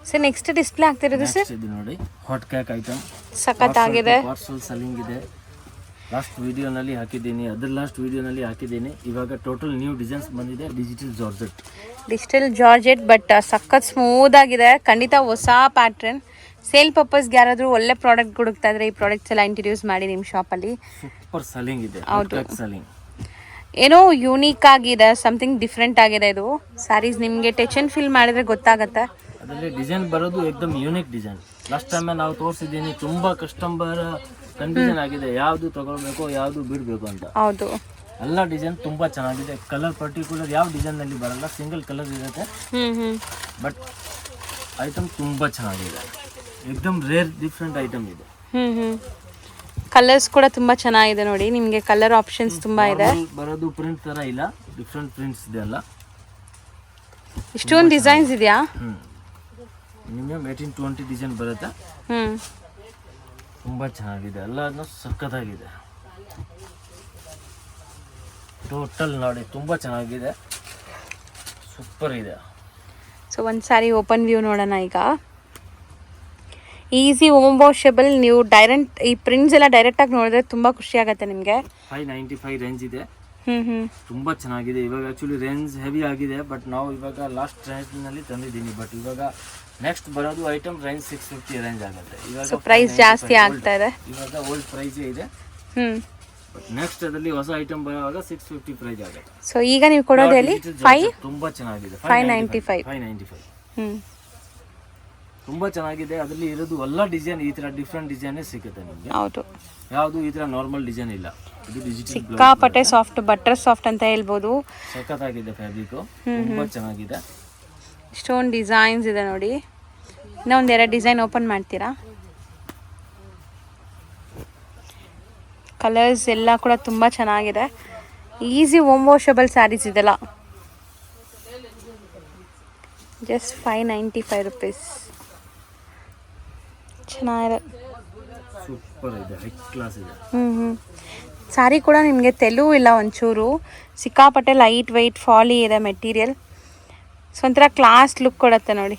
ಸರ್ ನೆಕ್ಸ್ಟ್ ಡಿಸ್ಪ್ಲೇ ಆಗ್ತಿರೋದು ಸರ್? ಇದು ನೋಡಿ, ಹಾಟ್ ಕೇಕ್ ಐಟಮ್ ಸಖತ್ತಾಗಿದೆ. ಪಾರ್ಸಲ್ ಸೆಲ್ಲಿಂಗ್ ಇದೆ. ಲಾಸ್ಟ್ ವಿಡಿಯೋನಲ್ಲಿ ಹಾಕಿದ್ದೀನಿ, ಅದರ ಲಾಸ್ಟ್ ವಿಡಿಯೋನಲ್ಲಿ ಹಾಕಿದ್ದೀನಿ. ಇವಾಗ ಟೋಟಲ್ ನ್ಯೂ ಡಿಸೈನ್ಸ್ ಬಂದಿದೆ. ಡಿಜಿಟಲ್ ಜಾರ್ಜೆಟ್ ಬಟ್ ಸಖತ್ ಸ್ಮೂತ್ ಆಗಿದೆ. ಖಂಡಿತ ಹೊಸ ಪ್ಯಾಟ್ರನ್. ಸೇಲ್ ಪರ್ಪಸ್ಗೆ ಯಾರಾದರೂ ಒಳ್ಳೆ ಪ್ರಾಡಕ್ಟ್ ಹುಡುಕ್ತಾ ಇದ್ರೆ ಈ ಪ್ರಾಡಕ್ಟ್ಸ್ ಎಲ್ಲ ಇಂಟ್ರೊಡ್ಯೂಸ್ ಮಾಡಿ ನಿಮ್ಮ ಶಾಪಲ್ಲಿ. ಸೂಪರ್ ಸೆಲ್ಲಿಂಗ್ ಇದೆ. ಹೌದು, ಸೆಲ್ಲಿಂಗ್ ಏನೋ ಯೂನಿಕ್ ಆಗಿದೆ, ಸಮಥಿಂಗ್ ಡಿಫ್ರೆಂಟ್ ಆಗಿದೆ. ಇದು ಸ್ಯಾರೀಸ್ ನಿಮಗೆ ಟಚ್ ಅಂಡ್ ಫೀಲ್ ಮಾಡಿದ್ರೆ ಗೊತ್ತಾಗುತ್ತೆ. ಅದರಲ್ಲಿ ಡಿಸೈನ್ ಬರೋದು ಏಕದಮ್ ಯೂನಿಕ್ ಡಿಸೈನ್. ಲಾಸ್ಟ್ ಟೈಮ್ ನಾವು ತೋರಿಸಿದ್ದೀನಿ, ತುಂಬಾ ಕಸ್ಟಮರ್ ಕನ್ಫ್ಯೂಷನ್ ಆಗಿದೆ, ಯಾವುದು ತಗೊಳ್ಬೇಕು ಯಾವುದು ಬಿಡಬೇಕು ಅಂತ. ಹೌದು, ಎಲ್ಲ ಡಿಸೈನ್ ತುಂಬಾ ಚೆನ್ನಾಗಿದೆ. ಕಲರ್ ಪರ್ಟಿಕ್ಯುಲರ್ ಯಾವ ಡಿಸೈನ್ ನಲ್ಲಿ ಬರಲ್ಲ, ಸಿಂಗಲ್ ಕಲರ್ ಇರುತ್ತೆ. ಬಟ್ ಐಟಮ್ ತುಂಬಾ ಚೆನ್ನಾಗಿದೆ. ಏಕದಮ್ ರೇರ್ ಡಿಫ್ರೆಂಟ್ ಐಟಮ್ ಇದೆ. ಕಲರ್ಸ್ ಕೂಡ ತುಂಬಾ ಚೆನ್ನಾಗಿದೆ ನೋಡಿ. ನಿಮಗೆ ಕಲರ್ ಆಪ್ಷನ್ಸ್ ತುಂಬಾ ಇದೆ. ಬರೋದು ಪ್ರಿಂಟ್ ತರ ಇಲ್ಲ, ಡಿಫ್ರೆಂಟ್ ಪ್ರಿಂಟ್ಸ್ ಇದೆ ಎಲ್ಲ. ಇಷ್ಟೊಂದು ಡಿಸೈನ್ಸ್ ಇದೆಯಾ? ಮಿನಿಮಮ್ 18-20 ಡಿಸೈನ್ ಬರುತ್ತೆ. ತುಂಬಾ ಚೆನ್ನಾಗಿದೆ, ಎಲ್ಲಾನು ಸಖತ್ತಾಗಿದೆ. ಟೋಟಲ್ ನೋಡಿ ತುಂಬಾ ಚೆನ್ನಾಗಿದೆ, ಸೂಪರ್ ಇದೆ. ಸೊ ಒಂದು ಸಾರಿ ಓಪನ್ ವ್ಯೂ ನೋಡೋಣ ಈಗ. Easy home washable. ನೀವು ಡೈರೆಕ್ಟ್ ಈ ಪ್ರಿಂಟ್ಸ್ ಎಲ್ಲ ಡೈರೆಕ್ಟಾಗಿ ನೋಡಿದ್ರೆ ತುಂಬ ಖುಷಿ ಆಗುತ್ತೆ ನಿಮಗೆ. 595 ರೇಂಜ್ ಇದೆ. ತುಂಬಾ ಚೆನ್ನಾಗಿದೆ. ಇವಾಗ ಆಕ್ಚುಲಿ ರೇಂಜ್ ಹೆವಿ ಆಗಿದೆ, ಬಟ್ ನಾವು ಇವಾಗ ಲಾಸ್ಟ್ ರೇಂಜ್ ನಲ್ಲಿ ತಂದಿದ್ದೀನಿ. ಬಟ್ ಇವಾಗ ನೆಕ್ಸ್ಟ್ ಬರೋದು ಐಟಮ್ ರೇಂಜ್ 650 ರೇಂಜ್ ಆಗುತ್ತೆ. ಇವಾಗ ಪ್ರೈಸ್ ಜಾಸ್ತಿ ಆಗ್ತಾ ಇದೆ. ಇವಾಗ ಓಲ್ಡ್ ಪ್ರೈಸ್ ಇದೆ. ಬಟ್ ನೆಕ್ಸ್ಟ್ ಅದರಲ್ಲಿ ಹೊಸ ಐಟಮ್ ಬರುವಾಗ 650 ಪ್ರೈಸ್ ಆಗುತ್ತೆ. ಸೊ ಈಗ ನೀವು ಕೊಡೋದು ಹೇಳಿ 5 ತುಂಬಾ ಚೆನ್ನಾಗಿದೆ. 595. ತುಂಬಾ ಚೆನ್ನಾಗಿದೆ. ಅದರಲ್ಲಿ ಇರೋದು ಎಲ್ಲ ಡಿಸೈನ್ ಈ ತರ ಡಿಫ್ರೆಂಟ್ ಡಿಸೈನ್ ಸಿಗುತ್ತೆ ನಿಮಗೆ. ಹೌದು, ಯಾವುದು ಈ ತರ ನಾರ್ಮಲ್ ಡಿಸೈನ್ ಇಲ್ಲ. ಇದು ಡಿಜಿಟಲ್ ಸಿಕ್ಕಾಪಟ್ಟೆ ಸಾಫ್ಟ್, ಬಟರ್ ಸಾಫ್ಟ್ ಅಂತ ಹೇಳ್ಬೋದು. ಸಖತ್ತಾಗಿದೆ ಫ್ಯಾಬ್ರಿಕ್, ತುಂಬಾ ಚೆನ್ನಾಗಿದೆ. ಇಷ್ಟೊಂದು ಡಿಸೈನ್ಸ್ ಇದೆ ನೋಡಿ. ಇನ್ನೂ ಒಂದೆರಡು ಡಿಸೈನ್ ಓಪನ್ ಮಾಡ್ತೀರಾ? ಕಲರ್ಸ್ ಎಲ್ಲ ಕೂಡ ತುಂಬ ಚೆನ್ನಾಗಿದೆ. ಈಸಿ ಹೋಮ್ ವಾಷಬಲ್ ಸ್ಯಾರೀಸ್ ಇದೆಲ್ಲ. Just 595 rupees. ಚೆನ್ನಾಗಿದೆ, ಸೂಪರ್ ಇದೆ, ಹೈ ಕ್ಲಾಸ್ ಇದೆ. ಸ್ಯಾರಿ ಕೂಡ ನಿಮಗೆ ತೆಲು ಇಲ್ಲ ಒಂಚೂರು. ಸಿಕ್ಕಾಪಟ್ಟೆ ಲೈಟ್ ವೆಯ್ಟ್ ಫಾಲಿ ಇದೆ ಮೆಟೀರಿಯಲ್. ಸೊ ಒಂಥರ ಕ್ಲಾಸ್ ಲುಕ್ ಕೊಡುತ್ತೆ ನೋಡಿ.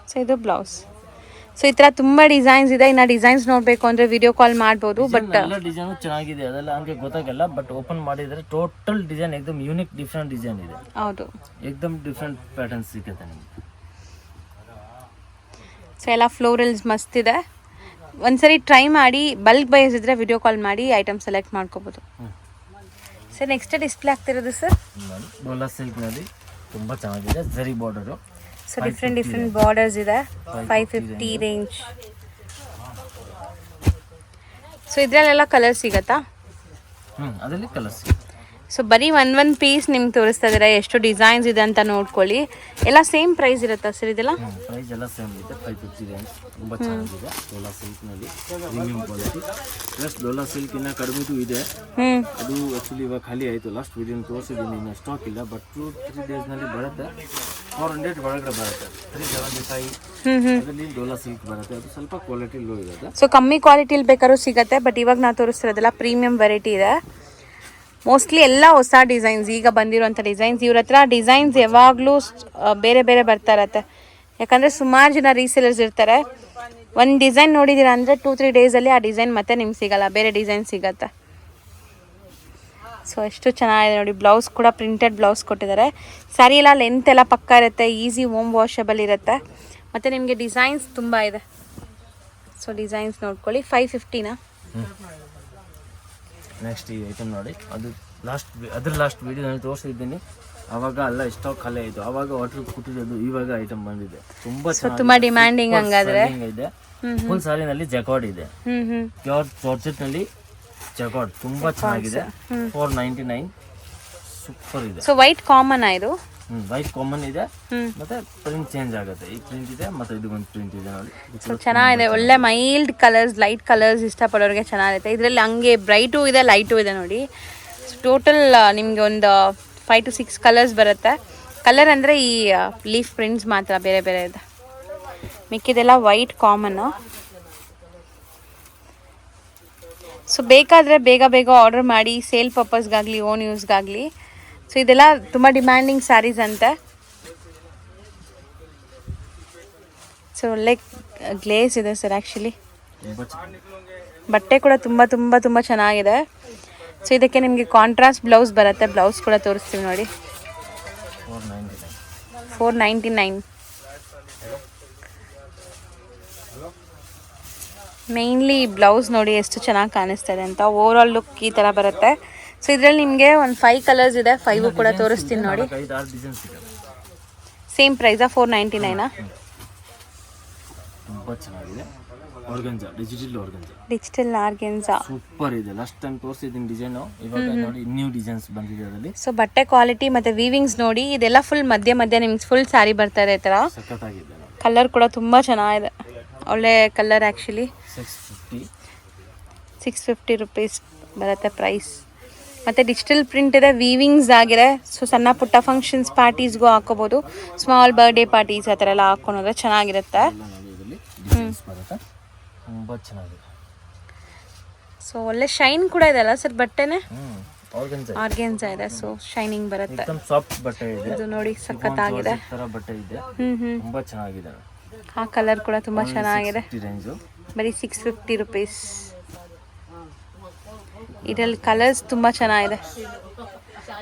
ಸೊ ಇದು ಬ್ಲೌಸ್. ಸೊ ಈ ಥರ ತುಂಬ ಡಿಸೈನ್ಸ್ ಇದೆ. ಇನ್ನು ಡಿಸೈನ್ಸ್ ನೋಡಬೇಕು ಅಂದರೆ ವಿಡಿಯೋ ಕಾಲ್ ಮಾಡ್ಬೋದು. ಬಟ್ ಎಲ್ಲ ಡಿಸೈನು ಚೆನ್ನಾಗಿದೆ, ಅದೆಲ್ಲ ಹಂಗೆ ಗೊತ್ತಾಗಲ್ಲ. ಬಟ್ ಓಪನ್ ಮಾಡಿದರೆ ಟೋಟಲ್ ಡಿಸೈನ್ ಏಕದಮ್ ಯೂನಿಕ್ ಡಿಫ್ರೆಂಟ್ ಡಿಸೈನ್ ಇದೆ. ಹೌದು, ಏಕದಮ್ ಡಿಫ್ರೆಂಟ್ ಪ್ಯಾಟರ್ನ್ ಸಿಗುತ್ತೆ ನಿಮಗೆ. ಸೊ ಎಲ್ಲ ಫ್ಲೋರಲ್ಸ್ ಮಸ್ತ್ ಇದೆ. ಒಂದ್ಸರಿ ಟ್ರೈ ಮಾಡಿ. ಬಲ್ಕ್ ಬೈಸ್ ಇದ್ರೆ ವಿಡಿಯೋ ಕಾಲ್ ಮಾಡಿ ಐಟಮ್ ಸೆಲೆಕ್ಟ್ ಮಾಡ್ಕೋಬೋದು. ಸರ್ ನೆಕ್ಸ್ಟ್ ಡಿಸ್ಪ್ಲೇ ಆಗ್ತಿರೋದು ಸರ್ ಡೋಲಾ ಸಿಲ್ಕ್ನಲ್ಲಿ ತುಂಬ ಚೆನ್ನಾಗಿದೆ. ಜರಿ ಬಾರ್ಡರು. ಸೊ ಡಿಫ್ರೆಂಟ್ ಬಾರ್ಡರ್ಸ್ ಇದೆ. 550 ರೇಂಜ್. ಸೊ ಇದರಲ್ಲೆಲ್ಲ ಕಲರ್ ಸಿಗತ್ತಾ? ಅದರಲ್ಲಿ ಕಲರ್ಸ್. ಸೊ ಬರೀ ಒಂದು ಪೀಸ್ ನಿಮ್ಗೆ ತೋರಿಸ್ತಾ ಇದ್ದೀರಾ. ಎಷ್ಟು ಡಿಸೈನ್ಸ್ ಇದೆ ಅಂತ ನೋಡ್ಕೊಳ್ಳಿ. ಎಲ್ಲ ಸೇಮ್ ಪ್ರೈಸ್ ಇರುತ್ತಾ ಸರ್ ಇದೆಲ್ಲ? ಪ್ರೈಸ್ ಎಲ್ಲ ಸೇಮ್ ಇದೆ. 550 ರೇಂಜ್ ತುಂಬ ಚೆನ್ನಾಗಿದೆ. ಡೋಲಾ ಸಿಲ್ಕ್ನಲ್ಲಿ premium quality. Plus Dola silk ಇನ್ನ ಕಡಿಮೆದು ಇದೆ. ಅದು ಆ್ಯಕ್ಚುಲಿ ಇವಾಗ ಖಾಲಿ ಆಯಿತು. ಲಾಸ್ಟ್ ವಿಡಿಯೋ ತೋರಿಸಿದ್ದೀನಿ, ಇನ್ನು ಸ್ಟಾಕ್ ಇಲ್ಲ. ಬಟ್ 2-3 ಡೇಸ್ನಲ್ಲಿ ಬರುತ್ತೆ. 400 ಒಳಗಡೆ ಬರುತ್ತೆ. 375 ಅದರಲ್ಲಿ ಡೋಲಾ ಸಿಲ್ಕ್ ಬರುತ್ತೆ. ಅದು ಸ್ವಲ್ಪ ಕ್ವಾಲಿಟಿ ಲೋ ಇರುತ್ತೆ. ಸೊ ಕಮ್ಮಿ ಕ್ವಾಲಿಟಿಲಿ ಬೇಕಾದ್ರೂ ಸಿಗುತ್ತೆ. ಬಟ್ ಇವಾಗ ನಾವು ತೋರಿಸ್ತಿರೋದೆಲ್ಲ ಪ್ರೀಮಿಯಂ ವೆರೈಟಿ ಇದೆ. ಮೋಸ್ಟ್ಲಿ ಎಲ್ಲ ಹೊಸ ಡಿಸೈನ್ಸ್, ಈಗ ಬಂದಿರೋಂಥ ಡಿಸೈನ್ಸ್. ಇವ್ರ ಹತ್ರ ಡಿಸೈನ್ಸ್ ಯಾವಾಗಲೂ ಬೇರೆ ಬೇರೆ ಬರ್ತಾ ಇರತ್ತೆ. ಯಾಕಂದರೆ ಸುಮಾರು ಜನ ರೀಸೇಲರ್ಸ್ ಇರ್ತಾರೆ. ಒಂದು ಡಿಸೈನ್ ನೋಡಿದ್ದೀರಾ ಅಂದರೆ 2-3 ಡೇಸಲ್ಲಿ ಆ ಡಿಸೈನ್ ಮತ್ತೆ ನಿಮ್ಗೆ ಸಿಗಲ್ಲ, ಬೇರೆ ಡಿಸೈನ್ ಸಿಗತ್ತೆ. ಸೊ ಎಷ್ಟು ಚೆನ್ನಾಗಿದೆ ನೋಡಿ. ಬ್ಲೌಸ್ ಕೂಡ ಪ್ರಿಂಟೆಡ್ ಬ್ಲೌಸ್ ಕೊಟ್ಟಿದ್ದಾರೆ. ಸ್ಯಾರಿ ಎಲ್ಲ ಲೆಂತ್ ಎಲ್ಲ ಪಕ್ಕ ಇರುತ್ತೆ, ಈಸಿ ಹೋಮ್ ವಾಷಬಲ್ ಇರುತ್ತೆ. ಮತ್ತು ನಿಮಗೆ ಡಿಸೈನ್ಸ್ ತುಂಬ ಇದೆ. ಸೊ ಡಿಸೈನ್ಸ್ ನೋಡ್ಕೊಳ್ಳಿ. 550ನಾ? ನೆಕ್ಸ್ಟ್ ಈ ಐಟಮ್ ನೋಡಿ, ಅದು ಲಾಸ್ಟ್ ವಿಡಿಯೋನಲ್ಲಿ ತೋರಿಸಿದ್ದೀನಿ. ಆವಾಗ ಅಲ್ಲ ಸ್ಟಾಕ್ ಖಾಲಿ ಆಯಿತು, ಆವಾಗ ಆರ್ಡರ್ ಕೊಟ್ಟಿರೋದು, ಇವಾಗ ಐಟಮ್ ಬಂದಿದೆ. ತುಂಬಾ ಡಿಮ್ಯಾಂಡಿಂಗ್ ಹಂಗಾದ್ರೆ ಇದೆ. ಫುಲ್ ಸಾರಿನಲ್ಲಿ ಜಕಾರ್ಡ್ ಇದೆ, ಪ್ಯೂರ್ ಜಾರ್ಜೆಟ್ ನಲ್ಲಿ ಜಕಾರ್ಡ್, ತುಂಬಾ ಚೆನ್ನಾಗಿದೆ. 499 ಸೂಪರ್ ಇದೆ. ಸೊ ವೈಟ್ ಕಾಮನ್ ಇದು? ವೈಟ್ ಕಾಮನ್ ಇದೆ, ಮತ್ತೆ ಪ್ರಿಂಟ್ ಚೇಂಜ್ ಆಗುತ್ತೆ. ಈ ಪ್ರಿಂಟ್ ಇದೆ, ಮತ್ತೆ ಇದು ಒಂದು ಪ್ರಿಂಟ್ ಇದೆ ನೋಡಿ. ಸೊ ಚೆನ್ನಾಗಿದೆ. ಒಳ್ಳೆ ಮೈಲ್ಡ್ ಕಲರ್ಸ್, ಲೈಟ್ ಕಲರ್ಸ್ ಇಷ್ಟಪಡೋರಿಗೆ ಚೆನ್ನಾಗಿರುತ್ತೆ. ಇದರಲ್ಲಿ ಹಂಗೆ ಬ್ರೈಟು ಇದೆ, ಲೈಟು ಇದೆ ನೋಡಿ. ಟೋಟಲ್ ನಿಮಗೆ ಒಂದು 5 to 6 ಕಲರ್ಸ್ ಬರುತ್ತೆ. ಕಲರ್ ಅಂದರೆ ಈ ಲೀಫ್ ಪ್ರಿಂಟ್ಸ್ ಮಾತ್ರ ಬೇರೆ ಬೇರೆ ಇದೆ, ಮಿಕ್ಕಿದೆಲ್ಲ ವೈಟ್ ಕಾಮನ್ನು. ಸೊ ಬೇಕಾದರೆ ಬೇಗ ಬೇಗ ಆರ್ಡರ್ ಮಾಡಿ, ಸೇಲ್ ಪರ್ಪಸ್ಗಾಗಲಿ ಓನ್ ಯೂಸ್ಗಾಗಲಿ. ಸೊ ಇದೆಲ್ಲ ತುಂಬ ಡಿಮ್ಯಾಂಡಿಂಗ್ ಸ್ಯಾರೀಸ್ ಅಂತೆ. ಸೊ ಒಳ್ಳೆ ಗ್ಲೇಸ್ ಇದೆ ಸರ್. ಆ್ಯಕ್ಚುಲಿ ಬಟ್ಟೆ ಕೂಡ ತುಂಬ ತುಂಬ ತುಂಬ ಚೆನ್ನಾಗಿದೆ. ಸೊ ಇದಕ್ಕೆ ನಿಮಗೆ ಕಾಂಟ್ರಾಸ್ಟ್ ಬ್ಲೌಸ್ ಬರುತ್ತೆ. ಬ್ಲೌಸ್ ಕೂಡ ತೋರಿಸ್ತೀವಿ ನೋಡಿ. 499. ಮೇಯ್ನ್ಲಿ ಬ್ಲೌಸ್ ನೋಡಿ ಎಷ್ಟು ಚೆನ್ನಾಗಿ ಕಾಣಿಸ್ತಾ ಇದೆ ಅಂತ. ಓವರ್ ಆಲ್ ಲುಕ್ ಈ ಥರ ಬರುತ್ತೆ. ಸೊ ಇದರಲ್ಲಿ ನಿಮಗೆ ಒಂದು 5 ಕಲರ್ಸ್ ಇದೆ. 5 ಕೂಡ ತೋರಿಸ್ತೀನಿ ನೋಡಿ. ಸೇಮ್ ಪ್ರೈಸಾ? 499ನಾ? ತುಂಬಾ ಚೆನ್ನಾಗಿದೆ. ಆರ್ಗನ್ಜಾ, ಡಿಜಿಟಲ್ ಆರ್ಗನ್ಜಾ ಸೂಪರ್ ಇದೆ. ಲಾಸ್ಟ್ ಟೈಮ್ ತೋರಿಸಿದ್ದೀನಿ ಡಿಸೈನ್, ಇವಾಗ ನೋಡಿ ನ್ಯೂ ಡಿಸೈನ್ಸ್ ಬಂದಿದೆ ಅದರಲ್ಲಿ. ಸೊ ಬಟ್ಟೆ ಕ್ವಾಲಿಟಿ ಮತ್ತೆ ವೀವಿಂಗ್ಸ್ ನೋಡಿ. ಇದೆಲ್ಲ ಫುಲ್ ಮಧ್ಯ ನಿಮ್ಗೆ ಫುಲ್ ಸ್ಯಾರಿ ಬರ್ತಾ ಇದೆ ಈ ಥರ. ಸಖತ್ತಾಗಿದೆ. ಕಲರ್ ಕೂಡ ತುಂಬ ಚೆನ್ನಾಗಿದೆ, ಒಳ್ಳೆ ಕಲರ್. ಆ್ಯಕ್ಚುಲಿ 650 ರುಪೀಸ್ ಬರುತ್ತೆ ಪ್ರೈಸ್. ಮತ್ತು ಡಿಜಿಟಲ್ ಪ್ರಿಂಟ್ ಇದೆ, ವೀವಿಂಗ್ಸ್ ಆಗಿದೆ. ಸೊ ಸಣ್ಣ ಪುಟ್ಟ ಫಂಕ್ಷನ್ಸ್ ಪಾರ್ಟೀಸ್ಗೂ ಹಾಕೋಬೋದು, ಸ್ಮಾಲ್ ಬರ್ಡೇ ಪಾರ್ಟೀಸ್ ಆ ಥರ ಎಲ್ಲ ಹಾಕೊಂಡ್ರೆ ಚೆನ್ನಾಗಿರುತ್ತೆ. ತುಂಬಾ ಚೆನ್ನಾಗಿದೆ. ಸೊ ಒಳ್ಳೆ ಶೈನ್ ಕೂಡ ಇದೆ ಅಲ್ಲ ಸರ್ ಬಟ್ಟೆನೆ? ಆರ್ಗೆನ್ಸಾ ಇದೆ. ಸೊ ಶೈನಿಂಗ್ ಬರುತ್ತೆ. ಸಾಫ್ಟ್ ಬಟ್ಟೆ ಇದೆ. ಇದು ನೋಡಿ ಸಖತ್ತಾಗಿದೆ. ತರ ಬಟ್ಟೆ ಇದೆ, ತುಂಬಾ ಚೆನ್ನಾಗಿದೆ. ಆ ಕಲರ್ ಕೂಡ ತುಂಬಾ ಚೆನ್ನಾಗಿದೆ. ಬರೀ 650 ರುಪೀಸ್. ಇದರಲ್ಲಿ ಕಲರ್ಸ್ ತುಂಬಾ ಚೆನ್ನಾಗಿದೆ.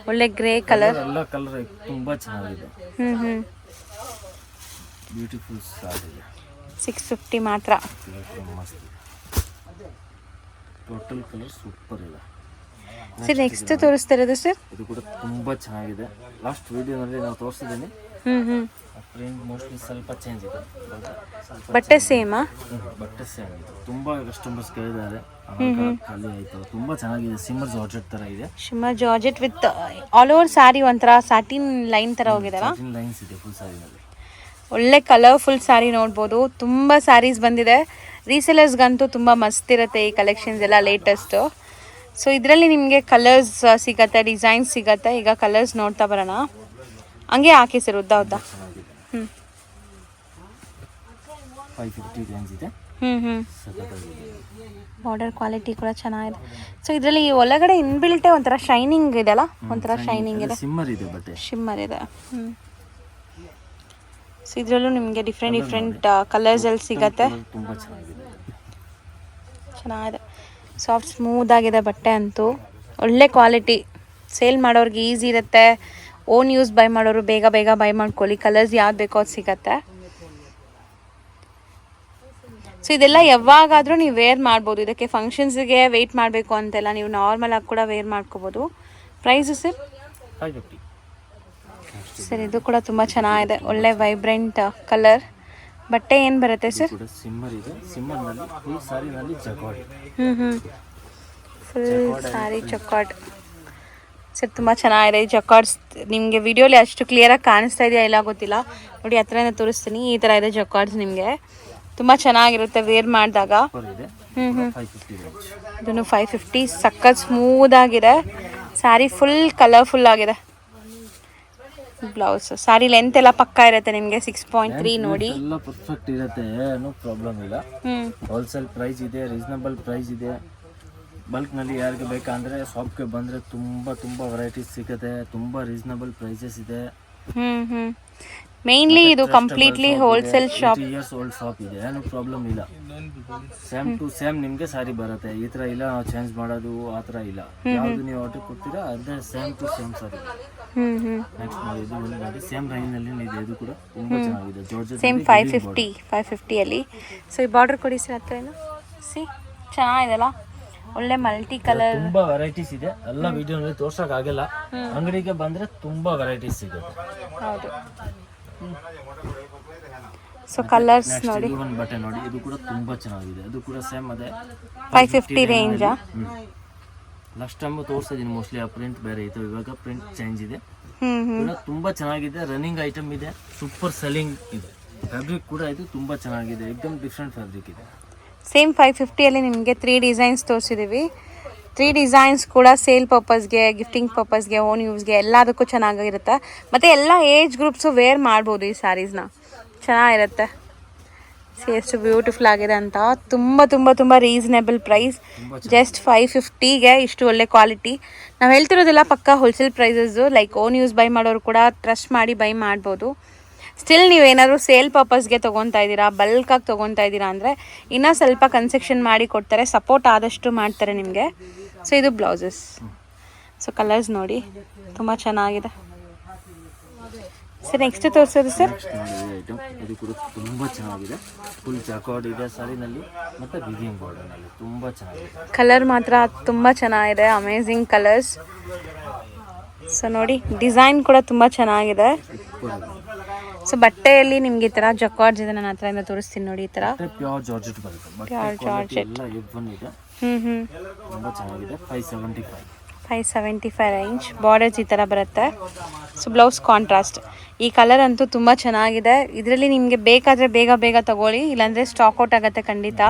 ಒಳ್ಳೆ ಗ್ರೇ ಕಲರ್, ಎಲ್ಲ ಕಲರ್ ತುಂಬಾ ಚೆನ್ನಾಗಿದೆ. ಬ್ಯೂಟಿಫುಲ್ ಸಾರಿ. 650 ಮಾತ್ರ. ಟೋಟಲ್ ಕಲರ್ ಸೂಪರ್ ಇದೆ. ಸರ್ ನೆಕ್ಸ್ಟ್ ತೋರಿಸ್ತಾ ಇರೋದು ಸರ್? ಇದು ಕೂಡ ತುಂಬಾ ಚೆನ್ನಾಗಿದೆ. ಲಾಸ್ಟ್ ವಿಡಿಯೋನಲ್ಲಿ ನಾವು ತೋರಿಸಿದ್ದೀನಿ. ಪ್ರಿಂಟ್ ಮೋಸ್ಟ್ಲಿ ಸ್ವಲ್ಪ ಚೇಂಜ್ ಇದೆ. ಬಟ್ಟೆ ಸೇಮಾ? ಬಟ್ಟೆ ಸೇಮ್ ಇದೆ. ತುಂಬಾ ಕಸ್ಟಮರ್ಸ್ ಕೇಳಿದ್ದಾರೆ, ಖಾಲಿ ಆಯ್ತು. ತುಂಬಾ ಚೆನ್ನಾಗಿದೆ. ಸಿಮ್ಮರ್ ಜಾರ್ಜೆಟ್ ತರ ಇದೆ. Shimmer georgette with all over sari ಒಂಥರ ಸ್ಯಾಟಿನ್ ಲೈನ್ ತರ ಹೋಗಿದಾರ. ಲೈನ್ಸ್ ಇದೆ ಫುಲ್ ಸ್ಯಾರಿನಲ್ಲಿ. ಒಳ್ಳೆ ಕಲರ್ಫುಲ್ ಸ್ಯಾರಿ ನೋಡ್ಬೋದು. ತುಂಬ ಸ್ಯಾರೀಸ್ ಬಂದಿದೆ. ರೀಸೇಲರ್ಸ್ಗಂತೂ ತುಂಬ ಮಸ್ತ್ ಇರುತ್ತೆ ಈ ಕಲೆಕ್ಷನ್ಸ್ ಎಲ್ಲ, ಲೇಟೆಸ್ಟು. ಸೊ ಇದರಲ್ಲಿ ನಿಮಗೆ ಕಲರ್ಸ್ ಸಿಗತ್ತೆ, ಡಿಸೈನ್ಸ್ ಸಿಗತ್ತೆ. ಈಗ ಕಲರ್ಸ್ ನೋಡ್ತಾ ಬರೋಣ. ಹಂಗೆ ಹಾಕಿ ಸರ್ ಉದ್ದ 550 ರೇಂಜ್ ಇದೆ. ಬಾರ್ಡರ್ ಕ್ವಾಲಿಟಿ ಕೂಡ ಚೆನ್ನಾಗಿದೆ. ಸೊ ಇದರಲ್ಲಿ ಒಳಗಡೆ ಇನ್ಬಿಲ್ಟೇ ಒಂಥರ ಶೈನಿಂಗ್ ಇದೆಲ್ಲ, ಒಂಥರ ಶೈನಿಂಗ್ ಇದೆ. ಶಿಮ್ಮರ್ ಇದೆ ಬಟ್ಟೆ, ಶಿಮ್ಮರ್ ಇದೆ. ಸೊ ಇದರಲ್ಲೂ ನಿಮಗೆ ಡಿಫ್ರೆಂಟ್ ಕಲರ್ಸಲ್ಲಿ ಸಿಗತ್ತೆ. ತುಂಬ ಚೆನ್ನಾಗಿದೆ. ಚೆನ್ನಾಗಿದೆ. ಸಾಫ್ಟ್ ಸ್ಮೂತ್ ಆಗಿದೆ ಬಟ್ಟೆ ಅಂತೂ. ಒಳ್ಳೆ ಕ್ವಾಲಿಟಿ. ಸೇಲ್ ಮಾಡೋರಿಗೆ ಈಸಿ ಇರುತ್ತೆ. ಓನ್ ಯೂಸ್ ಬೈ ಮಾಡೋರು ಬೇಗ ಬೇಗ ಬೈ ಮಾಡ್ಕೊಳ್ಳಿ. ಕಲರ್ಸ್ ಯಾವ್ದು ಬೇಕೋ ಅದು ಸಿಗತ್ತೆ. ಸೊ ಇದೆಲ್ಲ ಯಾವಾಗಾದರೂ ನೀವು ವೇರ್ ಮಾಡ್ಬೋದು. ಇದಕ್ಕೆ ಫಂಕ್ಷನ್ಸ್ಗೆ ವೆಯ್ಟ್ ಮಾಡಬೇಕು ಅಂತೆಲ್ಲ, ನೀವು ನಾರ್ಮಲ್ ಆಗಿ ಕೂಡ ವೇರ್ ಮಾಡ್ಕೋಬೋದು. Price sir? 550. ಸರ್ ಇದು ಕೂಡ ತುಂಬ ಚೆನ್ನಾಗಿದೆ. ಒಳ್ಳೆ ವೈಬ್ರೆಂಟ್ ಕಲರ್. ಬಟ್ಟೆ ಏನು ಬರುತ್ತೆ ಸರ್? ಸಿಮ್ಮರ್ ಇದೆ. ಸಿಮ್ಮರ್ನಲ್ಲಿ ಫುಲ್ ಸಾರಿನಲ್ಲಿ ಜಕಾರ್ಡ್. ಫುಲ್ ಸಾರಿ ಜಕಾರ್ಡ್. ಸರ್ ತುಂಬ ಚೆನ್ನಾಗಿದೆ ಈ ಜಕಾರ್ಡ್ಸ್. ನಿಮಗೆ ವಿಡಿಯೋಲಿ ಅಷ್ಟು ಕ್ಲಿಯರಾಗಿ ಕಾಣಿಸ್ತಾ ಇದೆಯಾ ಇಲ್ಲ ಗೊತ್ತಿಲ್ಲ, ನೋಡಿ ಹತ್ರನೇ ತೋರಿಸ್ತೀನಿ. ಈ ಥರ ಇದೆ ಜಕಾರ್ಡ್ಸ್. ನಿಮಗೆ ತುಂಬ ಚೆನ್ನಾಗಿರುತ್ತೆ ವೇರ್ ಮಾಡಿದಾಗ. ಇದನ್ನು 550. ಸಖತ್ ಸ್ಮೂತ್ ಆಗಿದೆ ಸ್ಯಾರಿ, ಫುಲ್ ಕಲರ್ಫುಲ್ ಆಗಿದೆ. ಬ್ಲೌಸ್ ಸಾರಿ ಲೆಂತ್ ಎಲ್ಲ ಪಕ್ಕಾ ಇರುತ್ತೆ ನಿಮಗೆ. 6.3 ನೋಡಿ, ಎಲ್ಲ ಪರ್ಫೆಕ್ಟ್ ಇರುತ್ತೆ, ಏನೂ ಪ್ರಾಬ್ಲಮ್ ಇಲ್ಲ. ಹೋಲ್ಸೇಲ್ ಪ್ರೈಸ್ ಇದೆ, ರೀಸನಬಲ್ ಪ್ರೈಸ್ ಇದೆ. ಬಲ್ಕ್ನಲ್ಲಿ ಯಾರಿಗೆ ಬೇಕಂದರೆ ಶಾಪ್ಗೆ ಬಂದರೆ ತುಂಬ ವೆರೈಟೀಸ್ ಸಿಗುತ್ತೆ, ತುಂಬ ರೀಸನಬಲ್ ಪ್ರೈಸಸ್ ಇದೆ. ಮೇನ್ಲಿ ಇದು completely wholesale shop. 2 years old shop ಇದೆ, ಏನು ಪ್ರಾಬ್ಲಮ್ ಇಲ್ಲ. ಸೇಮ್ ಟು ಸೇಮ್ ನಿಮಗೆ ಸಾರಿ ಬರುತ್ತೆ. ಈ ಥರ ಇಲ್ಲ ನಾವು ಚೇಂಜ್ ಮಾಡೋದು ಆ ಥರ ಇಲ್ಲ. ಯಾವುದು ನೀವು ಆರ್ಡರ್ ಕೊಡ್ತೀರಾ ಅದೇ same to same sari. Next ನೋಡಿ, ಇದು ಒಂದು ನೋಡಿ ಸೇಮ್ ರೇಂಜ್ನಲ್ಲಿ ಇದೆ. ಇದು ಕೂಡ ತುಂಬ ಚೆನ್ನಾಗಿದೆ. ಜಾರ್ಜೆಟ್ ಸೇಮ್ 550 ಅಲ್ಲಿ. ಸೊ ಈ ಬಾರ್ಡರ್ ಕೊಡಿ ಸರ್ ಹತ್ರ ಏನು ಸಿ ಚೆನ್ನಾಗಿದೆಲ್ಲ, ಒಳ್ಳೆ ಮಲ್ಟಿ ಕಲರ್. ತುಂಬಾ ವೆರೈಟೀಸ್ ಇದೆ, ಎಲ್ಲ ವಿಡಿಯೋನಲ್ಲಿ ತೋರ್ಸಕ್ ಆಗಲ್ಲ. ಅಂಗಡಿಗೆ ಬಂದ್ರೆ ತುಂಬಾ ವೆರೈಟೀಸ್ ಸಿಗುತ್ತೆ. ಹೌದು. ಸೊ ಕಲರ್ಸ್ ನೋಡಿ, ಒಂದು ಬಟ್ಟೆ ನೋಡಿ, ಇದು ಕೂಡ ತುಂಬಾ ಚೆನ್ನಾಗಿದೆ. ಇದು ಕೂಡ ಸೇಮ್ ಅದೇ 550 ರೇಂಜಾ. ಲಾಸ್ಟ್ ಟೈಮ್ ತೋರಿಸಿದೀನಿ ಮೋಸ್ಟ್ಲಿ. ಆ ಪ್ರಿಂಟ್ ಬೇರೆ ಇತ್ತು, ಇವಾಗ ಪ್ರಿಂಟ್ ಚೇಂಜ್ ಇದೆ. ಕೂಡ ತುಂಬಾ ಚೆನ್ನಾಗಿದೆ. ರನ್ನಿಂಗ್ ಐಟಮ್ ಇದೆ, ಸೂಪರ್ ಸೆಲ್ಲಿಂಗ್ ಇದೆ. ಫ್ಯಾಬ್ರಿಕ್ ಕೂಡ ಇದು ತುಂಬಾ ಚೆನ್ನಾಗಿದೆ, ಏಕದಮ್ ಡಿಫ್ರೆಂಟ್ ಫ್ಯಾಬ್ರಿಕ್ ಇದೆ. ಸೇಮ್ 550 ಅಲ್ಲಿ ನಿಮಗೆ 3 ಡಿಸೈನ್ಸ್ ತೋರಿಸಿದ್ದೀವಿ. 3 ಡಿಸೈನ್ಸ್ ಕೂಡ ಸೇಲ್ ಪರ್ಪಸ್ಗೆ, ಗಿಫ್ಟಿಂಗ್ ಪರ್ಪಸ್ಗೆ, ಓನ್ ಯೂಸ್ಗೆ ಎಲ್ಲದಕ್ಕೂ ಚೆನ್ನಾಗಿರುತ್ತೆ. ಮತ್ತು ಎಲ್ಲ ಏಜ್ ಗ್ರೂಪ್ಸು ವೇರ್ ಮಾಡ್ಬೋದು ಈ ಸ್ಯಾರೀಸ್ನ, ಚೆನ್ನಾಗಿರುತ್ತೆ. ಎಷ್ಟು ಬ್ಯೂಟಿಫುಲ್ ಆಗಿದೆ ಅಂತ. ತುಂಬ ತುಂಬ ತುಂಬ ರೀಸನೇಬಲ್ ಪ್ರೈಸ್, ಜಸ್ಟ್ 550ಗೆ ಇಷ್ಟು ಒಳ್ಳೆ ಕ್ವಾಲಿಟಿ. ನಾವು ಹೇಳ್ತಿರೋದೆಲ್ಲ ಪಕ್ಕ wholesale prices. Like own use by ಮಾಡೋರು ಕೂಡ ಟ್ರಸ್ಟ್ ಮಾಡಿ ಬೈ ಮಾಡ್ಬೋದು. ಸ್ಟಿಲ್ ನೀವೇನಾದರೂ ಸೇಲ್ ಪರ್ಪಸ್ಗೆ ತೊಗೊತಾ ಇದ್ದೀರಾ, ಬಲ್ಕಾಗಿ ತೊಗೊತಾ ಇದ್ದೀರಾ ಅಂದರೆ ಇನ್ನೂ ಸ್ವಲ್ಪ ಕನ್ಸೆಕ್ಷನ್ ಮಾಡಿ ಕೊಡ್ತಾರೆ, ಸಪೋರ್ಟ್ ಆದಷ್ಟು ಮಾಡ್ತಾರೆ ನಿಮಗೆ. ಸೊ ಇದು ಬ್ಲೌಸಸ್. ಸೊ ಕಲರ್ಸ್ ನೋಡಿ ತುಂಬ ಚೆನ್ನಾಗಿದೆ. ಸರ್ ನೆಕ್ಸ್ಟ್ ತೋರಿಸೋದು ಸರ್, ಐಟಮ್ ಇದು ಕೂಡ ತುಂಬಾ ಚೆನ್ನಾಗಿದೆ. ಫುಲ್ ಜಾಕಾರ್ಡ್ ಇದೆ ಸಾರಿನಲ್ಲಿ, ಮತ್ತೆ ವಿವಿಂಗ್ ಬಾರ್ಡರ್ನಲ್ಲಿ ತುಂಬಾ ಚೆನ್ನಾಗಿದೆ. ಕಲರ್ ಮಾತ್ರ ತುಂಬ ಚೆನ್ನಾಗಿದೆ, ಅಮೇಝಿಂಗ್ ಕಲರ್ಸ್. ಸೊ ನೋಡಿ ಡಿಸೈನ್ ಕೂಡ ತುಂಬ ಚೆನ್ನಾಗಿದೆ. ಸೊ ಬಟ್ಟೆಯಲ್ಲಿ ನಿಮ್ಗೆ ಈ ತರ ಜಕಾರ್ಡ್ಸ್ ಇದೆ, ನನ್ನ ಹತ್ರದಿಂದ ತೋರಿಸ್ತೀನಿ ನೋಡಿ. ಈ ತರ ಪ್ಯೂರ್ ಜಾರ್ಜೆಟ್ ಬರುತ್ತೆ, ಪ್ಯೂರ್ ಜಾರ್ಜೆಟ್. ಇದೆ. ತುಂಬಾ ಚೆನ್ನಾಗಿದೆ. 575 ರೇಂಜ್. ಬಾರ್ಡರ್ಸ್ ಈ ತರ ಬರುತ್ತೆ. So blouse contrast. ಈ ಕಲರ್ ಅಂತೂ ತುಂಬ ಚೆನ್ನಾಗಿದೆ. ಇದರಲ್ಲಿ ನಿಮಗೆ ಬೇಕಾದರೆ ಬೇಗ ಬೇಗ ತಗೊಳ್ಳಿ, ಇಲ್ಲಾಂದರೆ ಸ್ಟಾಕ್ ಔಟ್ ಆಗುತ್ತೆ ಖಂಡಿತ.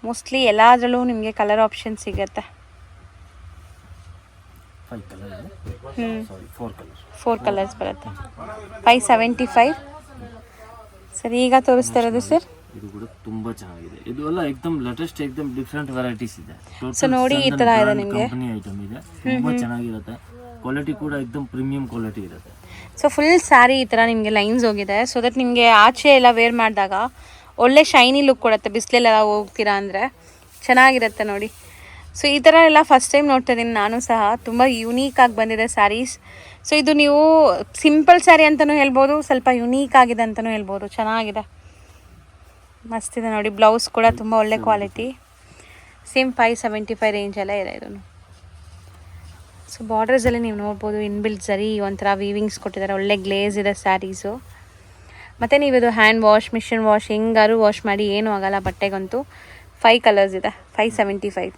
ಮೋಸ್ಟ್ಲಿ ಎಲ್ಲದರಲ್ಲೂ ನಿಮಗೆ ಕಲರ್ ಆಪ್ಷನ್ ಸಿಗುತ್ತೆ. 4 ಕಲರ್ಸ್ ಬರುತ್ತೆ. 575. ಸರ್ ಈಗ ತೋರಿಸ್ತಾ ಇರೋದು ಸರ್, ಇದು ಕೂಡ ತುಂಬಾ ಚೆನ್ನಾಗಿದೆ. ಇದು ಎಲ್ಲ एकदम ಲೇಟೆಸ್ಟ್, एकदम ಡಿಫರೆಂಟ್ ವೆರೈಟೀಸ್ ಇದೆ. ಸೊ ನೋಡಿ ಈ ತರ ಇದೆ ನಿಮಗೆ. ಕಂಪನಿ ಐಟಮ್ ಇದೆ, ತುಂಬಾ ಚೆನ್ನಾಗಿರುತ್ತೆ. ಕ್ವಾಲಿಟಿ ಕೂಡ एकदम ಪ್ರೀಮಿಯಂ ಕ್ವಾಲಿಟಿ ಇರುತ್ತೆ. ಸೊ ಫುಲ್ ಸ್ಯಾರಿ ಈ ತರ ನಿಮಗೆ ಲೈನ್ಸ್ ಹೋಗಿದೆ. ಸೊ ದಟ್ ನಿಮಗೆ ಆಚೆ ಎಲ್ಲ ವೇರ್ ಮಾಡಿದಾಗ ಒಳ್ಳೆ ಶೈನಿ ಲುಕ್ ಕೊಡುತ್ತೆ. ಬಿಸಿಲೆಲ್ಲ ಹೋಗ್ತೀರಾ ಅಂದರೆ ಚೆನ್ನಾಗಿರುತ್ತೆ ನೋಡಿ. ಸೊ ಈ ಥರ ಎಲ್ಲ ಫಸ್ಟ್ ಟೈಮ್ ನೋಡ್ತಾ ಇದ್ದೀನಿ ನಾನು ಸಹ. ತುಂಬ ಯೂನೀಕಾಗಿ ಬಂದಿದೆ ಸ್ಯಾರೀಸ್. ಸೊ ಇದು ನೀವು ಸಿಂಪಲ್ ಸ್ಯಾರಿ ಅಂತಲೂ ಹೇಳ್ಬೋದು, ಸ್ವಲ್ಪ ಯುನೀಕ್ ಆಗಿದೆ ಅಂತಲೂ ಹೇಳ್ಬೋದು. ಚೆನ್ನಾಗಿದೆ, ಮಸ್ತಿದೆ ನೋಡಿ. ಬ್ಲೌಸ್ ಕೂಡ ತುಂಬ ಒಳ್ಳೆ ಕ್ವಾಲಿಟಿ. ಸೇಮ್ 575 ರೇಂಜಲ್ಲೇ ಇದೆ ಇದನ್ನು. ಸೊ ಬಾರ್ಡರ್ಸಲ್ಲಿ ನೀವು ನೋಡ್ಬೋದು ಇನ್ಬಿಲ್ಟ್ ಸರಿ ಒಂಥರ ವೀವಿಂಗ್ಸ್ ಕೊಟ್ಟಿದ್ದಾರೆ. ಒಳ್ಳೆ ಗ್ಲೇಸ್ ಇದೆ ಸ್ಯಾರೀಸು. ಮತ್ತು ನೀವು ಇದು ಹ್ಯಾಂಡ್ ವಾಶ್, ಮಿಷಿನ್ ವಾಶ್ ಹೆಂಗಾರು ವಾಶ್ ಮಾಡಿ ಏನೂ ಆಗೋಲ್ಲ ಬಟ್ಟೆಗಂತೂ. 5 ಕಲರ್ಸ್ ಇದೆ. 575.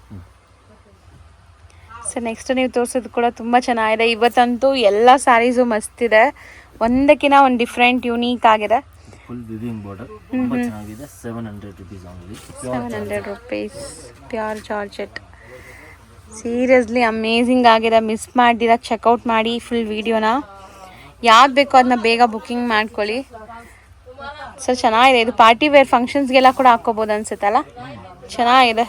ಸೊ ನೆಕ್ಸ್ಟ್ ನೀವು ತೋರಿಸೋದು ಕೂಡ ತುಂಬ ಚೆನ್ನಾಗಿದೆ. ಇವತ್ತಂತೂ ಎಲ್ಲ ಸ್ಯಾರೀಸು ಮಸ್ತಿದೆ, ಒಂದಕ್ಕಿಂತ ಒಂದು ಡಿಫ್ರೆಂಟ್ ಯುನೀಕ್ ಆಗಿದೆ. ಫುಲ್ ವಿವಿಂಗ್ ಬಾರ್ಡರ್ ತುಂಬಾ ಚೆನ್ನಾಗಿದೆ. 700 rupees only. 700 rupees pure georgette. Seriously amazing ಆಗಿದೆ. ಮಿಸ್ ಮಾಡ್ದಿರ ಚೆಕ್ಔಟ್ ಮಾಡಿ ಫುಲ್ ವೀಡಿಯೋನ. ಯಾವ್ದು ಬೇಕೋ ಅದನ್ನ ಬೇಗ ಬುಕ್ಕಿಂಗ್ ಮಾಡ್ಕೊಳ್ಳಿ. ಸೊ ಚೆನ್ನಾಗಿದೆ. ಇದು ಪಾರ್ಟಿ ವೇರ್ ಫಂಕ್ಷನ್ಸ್ಗೆಲ್ಲ ಕೂಡ ಹಾಕೋಬೋದು ಅನ್ಸುತ್ತಲ್ಲ, ಚೆನ್ನಾಗಿದೆ.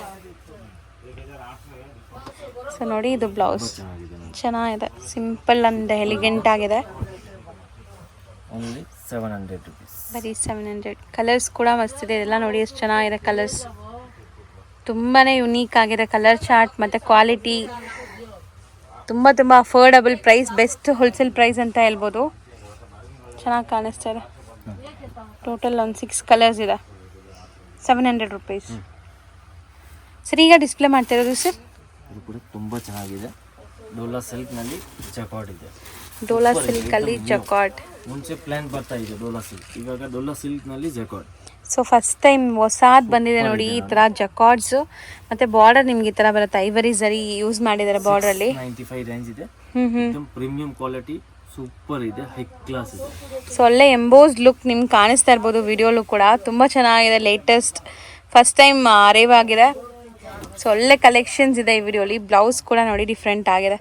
ಸೊ ನೋಡಿ ಇದು ಬ್ಲೌಸ್ ಚೆನ್ನಾಗಿದೆ, ಸಿಂಪಲ್ ಅಂಡ್ ಎಲಿಗೆಂಟ್ ಆಗಿದೆ. Only 700 rupees. ಬರೀ 700. ಕಲರ್ಸ್ ಕೂಡ ಮಸ್ತಿದೆ. ಇದೆಲ್ಲ ನೋಡಿ ಎಷ್ಟು ಚೆನ್ನಾಗಿದೆ ಕಲರ್ಸ್. ತುಂಬಾ ಯುನೀಕ್ ಆಗಿದೆ ಕಲರ್ ಚಾರ್ಟ್ ಮತ್ತು ಕ್ವಾಲಿಟಿ. ತುಂಬ ತುಂಬ affordable price, best wholesale price ಅಂತ ಹೇಳ್ಬೋದು. ಚೆನ್ನಾಗಿ ಕಾಣಿಸ್ತಾ ಇದೆ. ಟೋಟಲ್ ಒಂದು 6 ಕಲರ್ಸ್ ಇದೆ. 700 rupees. ಸರ್ ಈಗ ಡಿಸ್ಪ್ಲೇ ಮಾಡ್ತಾ ಇರೋದು ಸರ್, ಇದು ಕೂಡ ತುಂಬ ಚೆನ್ನಾಗಿದೆ. ಡೋಲಾ ಸಿಲ್ಕ್ನಲ್ಲಿ ಜಕಾರ್ಡ್ ಇದೆ. ಡೋಲಾ ಸಿಲ್ಕಲ್ಲಿ ಜಕಾರ್ಡ್. ಮುಂಚೆ ಪ್ಲಾನ್ ಬರ್ತಾ ಇದೆ ಡೋಲಾ ಸಿಲ್ಕ್, ಇವಾಗ ಡೋಲಾ ಸಿಲ್ಕ್ನಲ್ಲಿ ಜಕಾರ್ಡ್. ಸೊ ಫಸ್ಟ್ ಟೈಮ್ ಹೊಸಾದ್ ಬಂದಿದೆ ನೋಡಿ ಈ ಥರ ಜಕಾರ್ಡ್ಸ್. ಮತ್ತು ಬಾರ್ಡರ್ ನಿಮ್ಗೆ ಈ ಥರ ಬರುತ್ತೆ, ಐವರಿ ಸರಿ ಯೂಸ್ ಮಾಡಿದ್ದಾರೆ ಬಾರ್ಡ್ರಲ್ಲಿ. 95 ರೇಂಜ್ ಇದೆ. ಪ್ರೀಮಿಯಂ ಕ್ವಾಲಿಟಿ, ಸೂಪರ್ ಇದೆ, ಹೈ ಕ್ಲಾಸ್ ಇದೆ. ಸೊ ಒಳ್ಳೆ ಎಂಬೋಸ್ಡ್ ಲುಕ್ ನಿಮ್ಗೆ ಕಾಣಿಸ್ತಾ ಇರ್ಬೋದು ವಿಡಿಯೋಲು ಕೂಡ. ತುಂಬ ಚೆನ್ನಾಗಿದೆ, ಲೇಟೆಸ್ಟ್, ಫಸ್ಟ್ ಟೈಮ್ ಅರೈವ್ ಆಗಿದೆ. ಸೊ ಒಳ್ಳೆ ಕಲೆಕ್ಷನ್ಸ್ ಇದೆ ಈ ವಿಡಿಯೋಲಿ. ಬ್ಲೌಸ್ ಕೂಡ ನೋಡಿ ಡಿಫ್ರೆಂಟ್ ಆಗಿದೆ.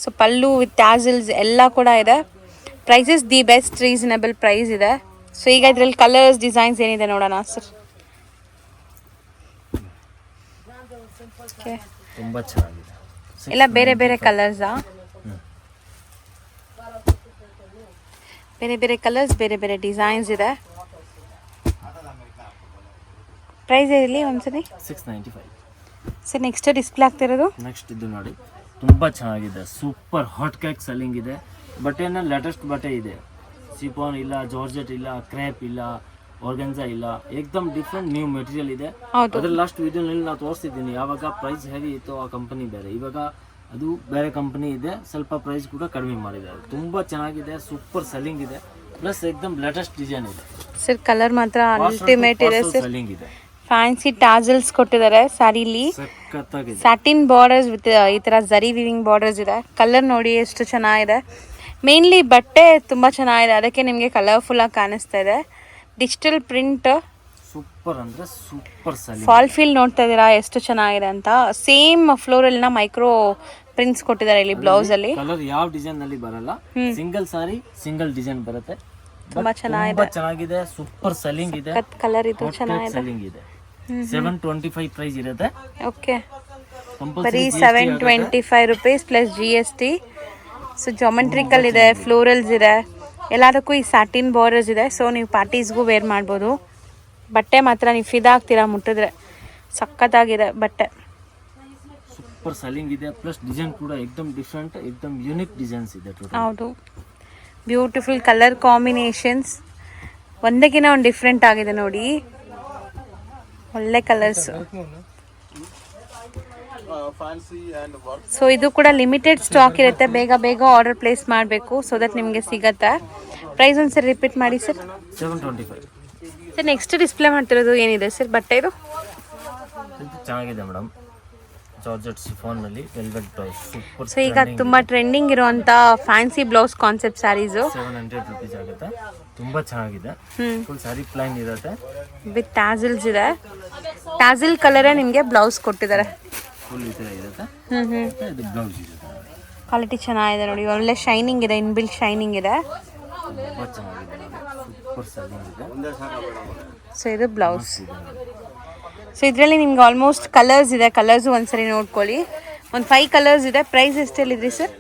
ಸೊ ಪಲ್ಲು ವಿತ್ ಟ್ಯಾಸಲ್ಸ್ ಎಲ್ಲ ಕೂಡ ಇದೆ. Prices the best reasonable price ಇದೆ. ಸೊ ಈಗ ಇದರಲ್ಲಿ ಕಲರ್ಸ್ ಡಿಸೈನ್ಸ್ ಏನಿದೆ ನೋಡೋಣ ಸರ್. ಓಕೆ, ತುಂಬ ಚೆನ್ನಾಗಿದೆ. ಎಲ್ಲ ಬೇರೆ ಬೇರೆ ಕಲರ್ಸಾ? ಬೇರೆ ಬೇರೆ ಕಲರ್ಸ್, ಬೇರೆ ಬೇರೆ ಡಿಸೈನ್ಸ್ ಇದೆ. ಪ್ರೈಸ್ ಇರಲಿ ಒಂದ್ಸರಿ. 695. ಸರ್ ನೆಕ್ಸ್ಟ್ ಡಿಸ್ಪ್ಲೇ ಆಗ್ತಿರೋದು ನೆಕ್ಸ್ಟ್ ಇದು ನೋಡಿ, ತುಂಬ ಚೆನ್ನಾಗಿದೆ. ಸೂಪರ್ ಹಾಟ್ ಕೇಕ್ ಸೆಲ್ಲಿಂಗ್ ಇದೆ. ಬಟ್ಟೆನ ಲೇಟೆಸ್ಟ್ ಬಟ್ಟೆ ಇದೆ. ಸಿಫಾನ್ ಇಲ್ಲ, ಜಾರ್ಜೆಟ್ ಇಲ್ಲ, ಕ್ರೇಪ್ ಇಲ್ಲ, ಆರ್ಗನ್ಜಾ ಇಲ್ಲ, ಏಕ್ದಮ್ ಡಿಫ್ರೆಂಟ್ ನ್ಯೂ ಮೆಟೀರಿಯಲ್ ಇದೆ. ಅದ್ರ ಲಾಸ್ಟ್ ವಿಡಿಯೋನಲ್ಲಿ ನಾನು ತೋರಿಸಿದ್ದೀನಿ. ಯಾವಾಗ ಪ್ರೈಸ್ ಹೆವಿ ಇತ್ತು ಆ ಕಂಪನಿ ಬೇರೆ, ಇವಾಗ ಅದು ಬೇರೆ ಕಂಪನಿ ಇದೆ. ಸ್ವಲ್ಪ ಪ್ರೈಸ್ ಕೂಡ ಕಡಿಮೆ ಮಾಡಿದ್ದಾರೆ. ತುಂಬ ಚೆನ್ನಾಗಿದೆ, ಸೂಪರ್ ಸೆಲ್ಲಿಂಗ್ ಇದೆ. ಪ್ಲಸ್ ಏಕ್ದಮ್ ಲೇಟೆಸ್ಟ್ ಡಿಸೈನ್ ಇದೆ ಸರ್. ಕಲರ್ ಮಾತ್ರ ಅಲ್ಟಿಮೇಟ್ ಇದೆ ಸರ್. ಸೆಲ್ಲಿಂಗ್ ಇದೆ. ಫ್ಯಾನ್ಸಿ ಟಾಸಲ್ಸ್ ಕೊಟ್ಟಿದ್ದಾರೆ ಸ್ಯಾರಿಲಿ. ಸಖತ್ತಾಗಿದೆ. ಸ್ಯಾಟಿನ್ ಬಾರ್ಡರ್ಸ್ ವಿತ್ ಈ ತರ ಜರಿ ವಿವಿಂಗ್ ಬಾರ್ಡರ್ಸ್ ಇದೆ. ಕಲರ್ ನೋಡಿ ಎಷ್ಟು ಚೆನ್ನಾಗಿದೆ. ಮೇನ್ಲಿ ಬಟ್ಟೆ ತುಂಬಾ ಚೆನ್ನಾಗಿದೆ, ಅದಕ್ಕೆ ನಿಮಗೆ ಕಲರ್ಫುಲ್ ಆಗಿ ಕಾಣಿಸ್ತಾ ಇದೆ. ಡಿಜಿಟಲ್ ಪ್ರಿಂಟ್ ಸೂಪರ್ ಅಂದ್ರೆ ಸೂಪರ್ ಸೆಲ್ಲಿಂಗ್. ಫಾಲ್ ಫೀಲ್ ನೋಡ್ತಾ ಇದೀರಾ ಎಷ್ಟು ಚೆನ್ನಾಗಿದೆ ಅಂತ. ಸೇಮ್ ಫ್ಲೋರಲ್ ನ ಮೈಕ್ರೋ ಪ್ರಿಂಟ್ಸ್ ಕೊಟ್ಟಿದ್ದಾರೆ ಇಲ್ಲಿ ಬ್ಲೌಸ್ ಅಲ್ಲಿ. ಕಲರ್ ಯಾವ ಡಿಸೈನ್ ನಲ್ಲಿ ಬರಲ್ಲ, ಸಿಂಗಲ್ ಸಾರಿ ಸಿಂಗಲ್ ಡಿಸೈನ್ ಬರುತ್ತೆ. ತುಂಬಾ ಚೆನ್ನಾಗಿದೆ, ಸೂಪರ್ ಸೆಲ್ಲಿಂಗ್ ಇದೆ. ಕಲರ್ ಇದು ಚೆನ್ನಾಗಿದೆ. ಸೆಲ್ಲಿಂಗ್ ಇದೆ. 725 ಪ್ರೈಸ್ ಇರುತ್ತೆ. ಓಕೆ, ಬರೀ 725 rupees plus GST. So geometrical ಇದೆ, ಫ್ಲೋರಲ್ಸ್ ಇದೆ, ಎಲ್ಲದಕ್ಕೂ ಈ ಸ್ಯಾಟಿನ್ ಬಾರ್ಡರ್ಸ್ ಇದೆ. ಸೊ ನೀವು ಪಾರ್ಟೀಸ್ಗೂ ವೇರ್ ಮಾಡ್ಬೋದು. ಬಟ್ಟೆ ಮಾತ್ರ ನೀವು ಫಿದಾಗ್ತೀರಾ ಮುಟ್ಟಿದ್ರೆ. ಸಖತ್ತಾಗಿದೆ ಬಟ್ಟೆ. ಸೂಪರ್ ಸೆಲ್ಲಿಂಗ್ ಇದೆ. ಪ್ಲಸ್ ಡಿಸೈನ್ ಕೂಡ ಏಕ್ದಮ್ ಡಿಫ್ರೆಂಟ್, ಏಕ್ದಮ್ ಯೂನಿಕ್ ಡಿಸೈನ್ಸ್ ಇದೆ. ಹೌದು, ಬ್ಯೂಟಿಫುಲ್ ಕಲರ್ ಕಾಂಬಿನೇಷನ್ಸ್. ಒಂದಕ್ಕಿಂತ ಒಂದು ಡಿಫ್ರೆಂಟ್ ಆಗಿದೆ ನೋಡಿ, ಒಳ್ಳೆ ಕಲರ್ಸ್. ಸೊ ಇದು ಕೂಡ ಲಿಮಿಟೆಡ್ ಸ್ಟಾಕ್ ಇರುತ್ತೆ, ಬೇಗ ಬೇಗ ಆರ್ಡರ್ ಪ್ಲೇಸ್ ಮಾಡಬೇಕು ಸೊ ದಟ್ ನಿಮಗೆ ಸಿಗತ್ತೆ. ಪ್ರೈಸ್ ಒಂದ್ಸರಿ ರಿಪೀಟ್ ಮಾಡಿ ಸರ್. 725. ಸರ್ ನೆಕ್ಸ್ಟ್ ಡಿಸ್ಪ್ಲೇ ಮಾಡ್ತಿರೋದು ಏನಿದೆ ಸರ್ ಬಟ್ಟೆ? ಇದು ಚೆನ್ನಾಗಿದೆ ಮೇಡಮ್, ಜಾರ್ಜೆಟ್ ಶಿಫಾನ್ ನಲ್ಲಿ ವೆಲ್ವೆಟ್ ಬ್ಲೌಸ್. ಸೂಪರ್. ಸೊ ಈಗ ತುಂಬಾ ಟ್ರೆಂಡಿಂಗ್ ಇರುವಂತ fancy blouse concept saris. 700 rupees ಆಗುತ್ತೆ. ತುಂಬಾ ಚೆನ್ನಾಗಿದೆ. ಫುಲ್ ಸ್ಯಾರಿ ಪ್ಲೈನ್ ಇರುತ್ತೆ, ವಿತ್ ಟ್ಯಾಸಲ್ಸ್ ಇದೆ. ಟ್ಯಾಸಲ್ ಕಲರೇ ನಿಮಗೆ ಬ್ಲೌಸ್ ಕೊಟ್ಟಿದ್ದಾರೆ. ಫುಲ್ ಈ ಥರ ಇರುತ್ತೆ. ಇದು ಬ್ಲೌಸ್ ಇರುತ್ತೆ. ಕ್ವಾಲಿಟಿ ಚೆನ್ನಾಗಿದೆ ನೋಡಿ, ಒಳ್ಳೆ ಶೈನಿಂಗ್ ಇದೆ, ಇನ್ಬಿಲ್ಟ್ ಶೈನಿಂಗ್ ಇದೆ. ತುಂಬಾ ಚೆನ್ನಾಗಿದೆ ನೋಡಿ, ಸೂಪರ್ ಸೆಲ್ಲಿಂಗ್ ಇದೆ. ಸೊ ಇದು ಬ್ಲೌಸ್. ಸೊ ಇದರಲ್ಲಿ ನಿಮ್ಗೆ ಆಲ್ಮೋಸ್ಟ್ ಕಲರ್ಸ್ ಇದೆ. ಕಲರ್ಸು ಒಂದ್ಸರಿ ನೋಡ್ಕೊಳ್ಳಿ. ಒಂದು 5 ಕಲರ್ಸ್ ಇದೆ. ಪ್ರೈಸ್ ಎಷ್ಟು ಹೇಳಿದ್ರಿ ಸರ್?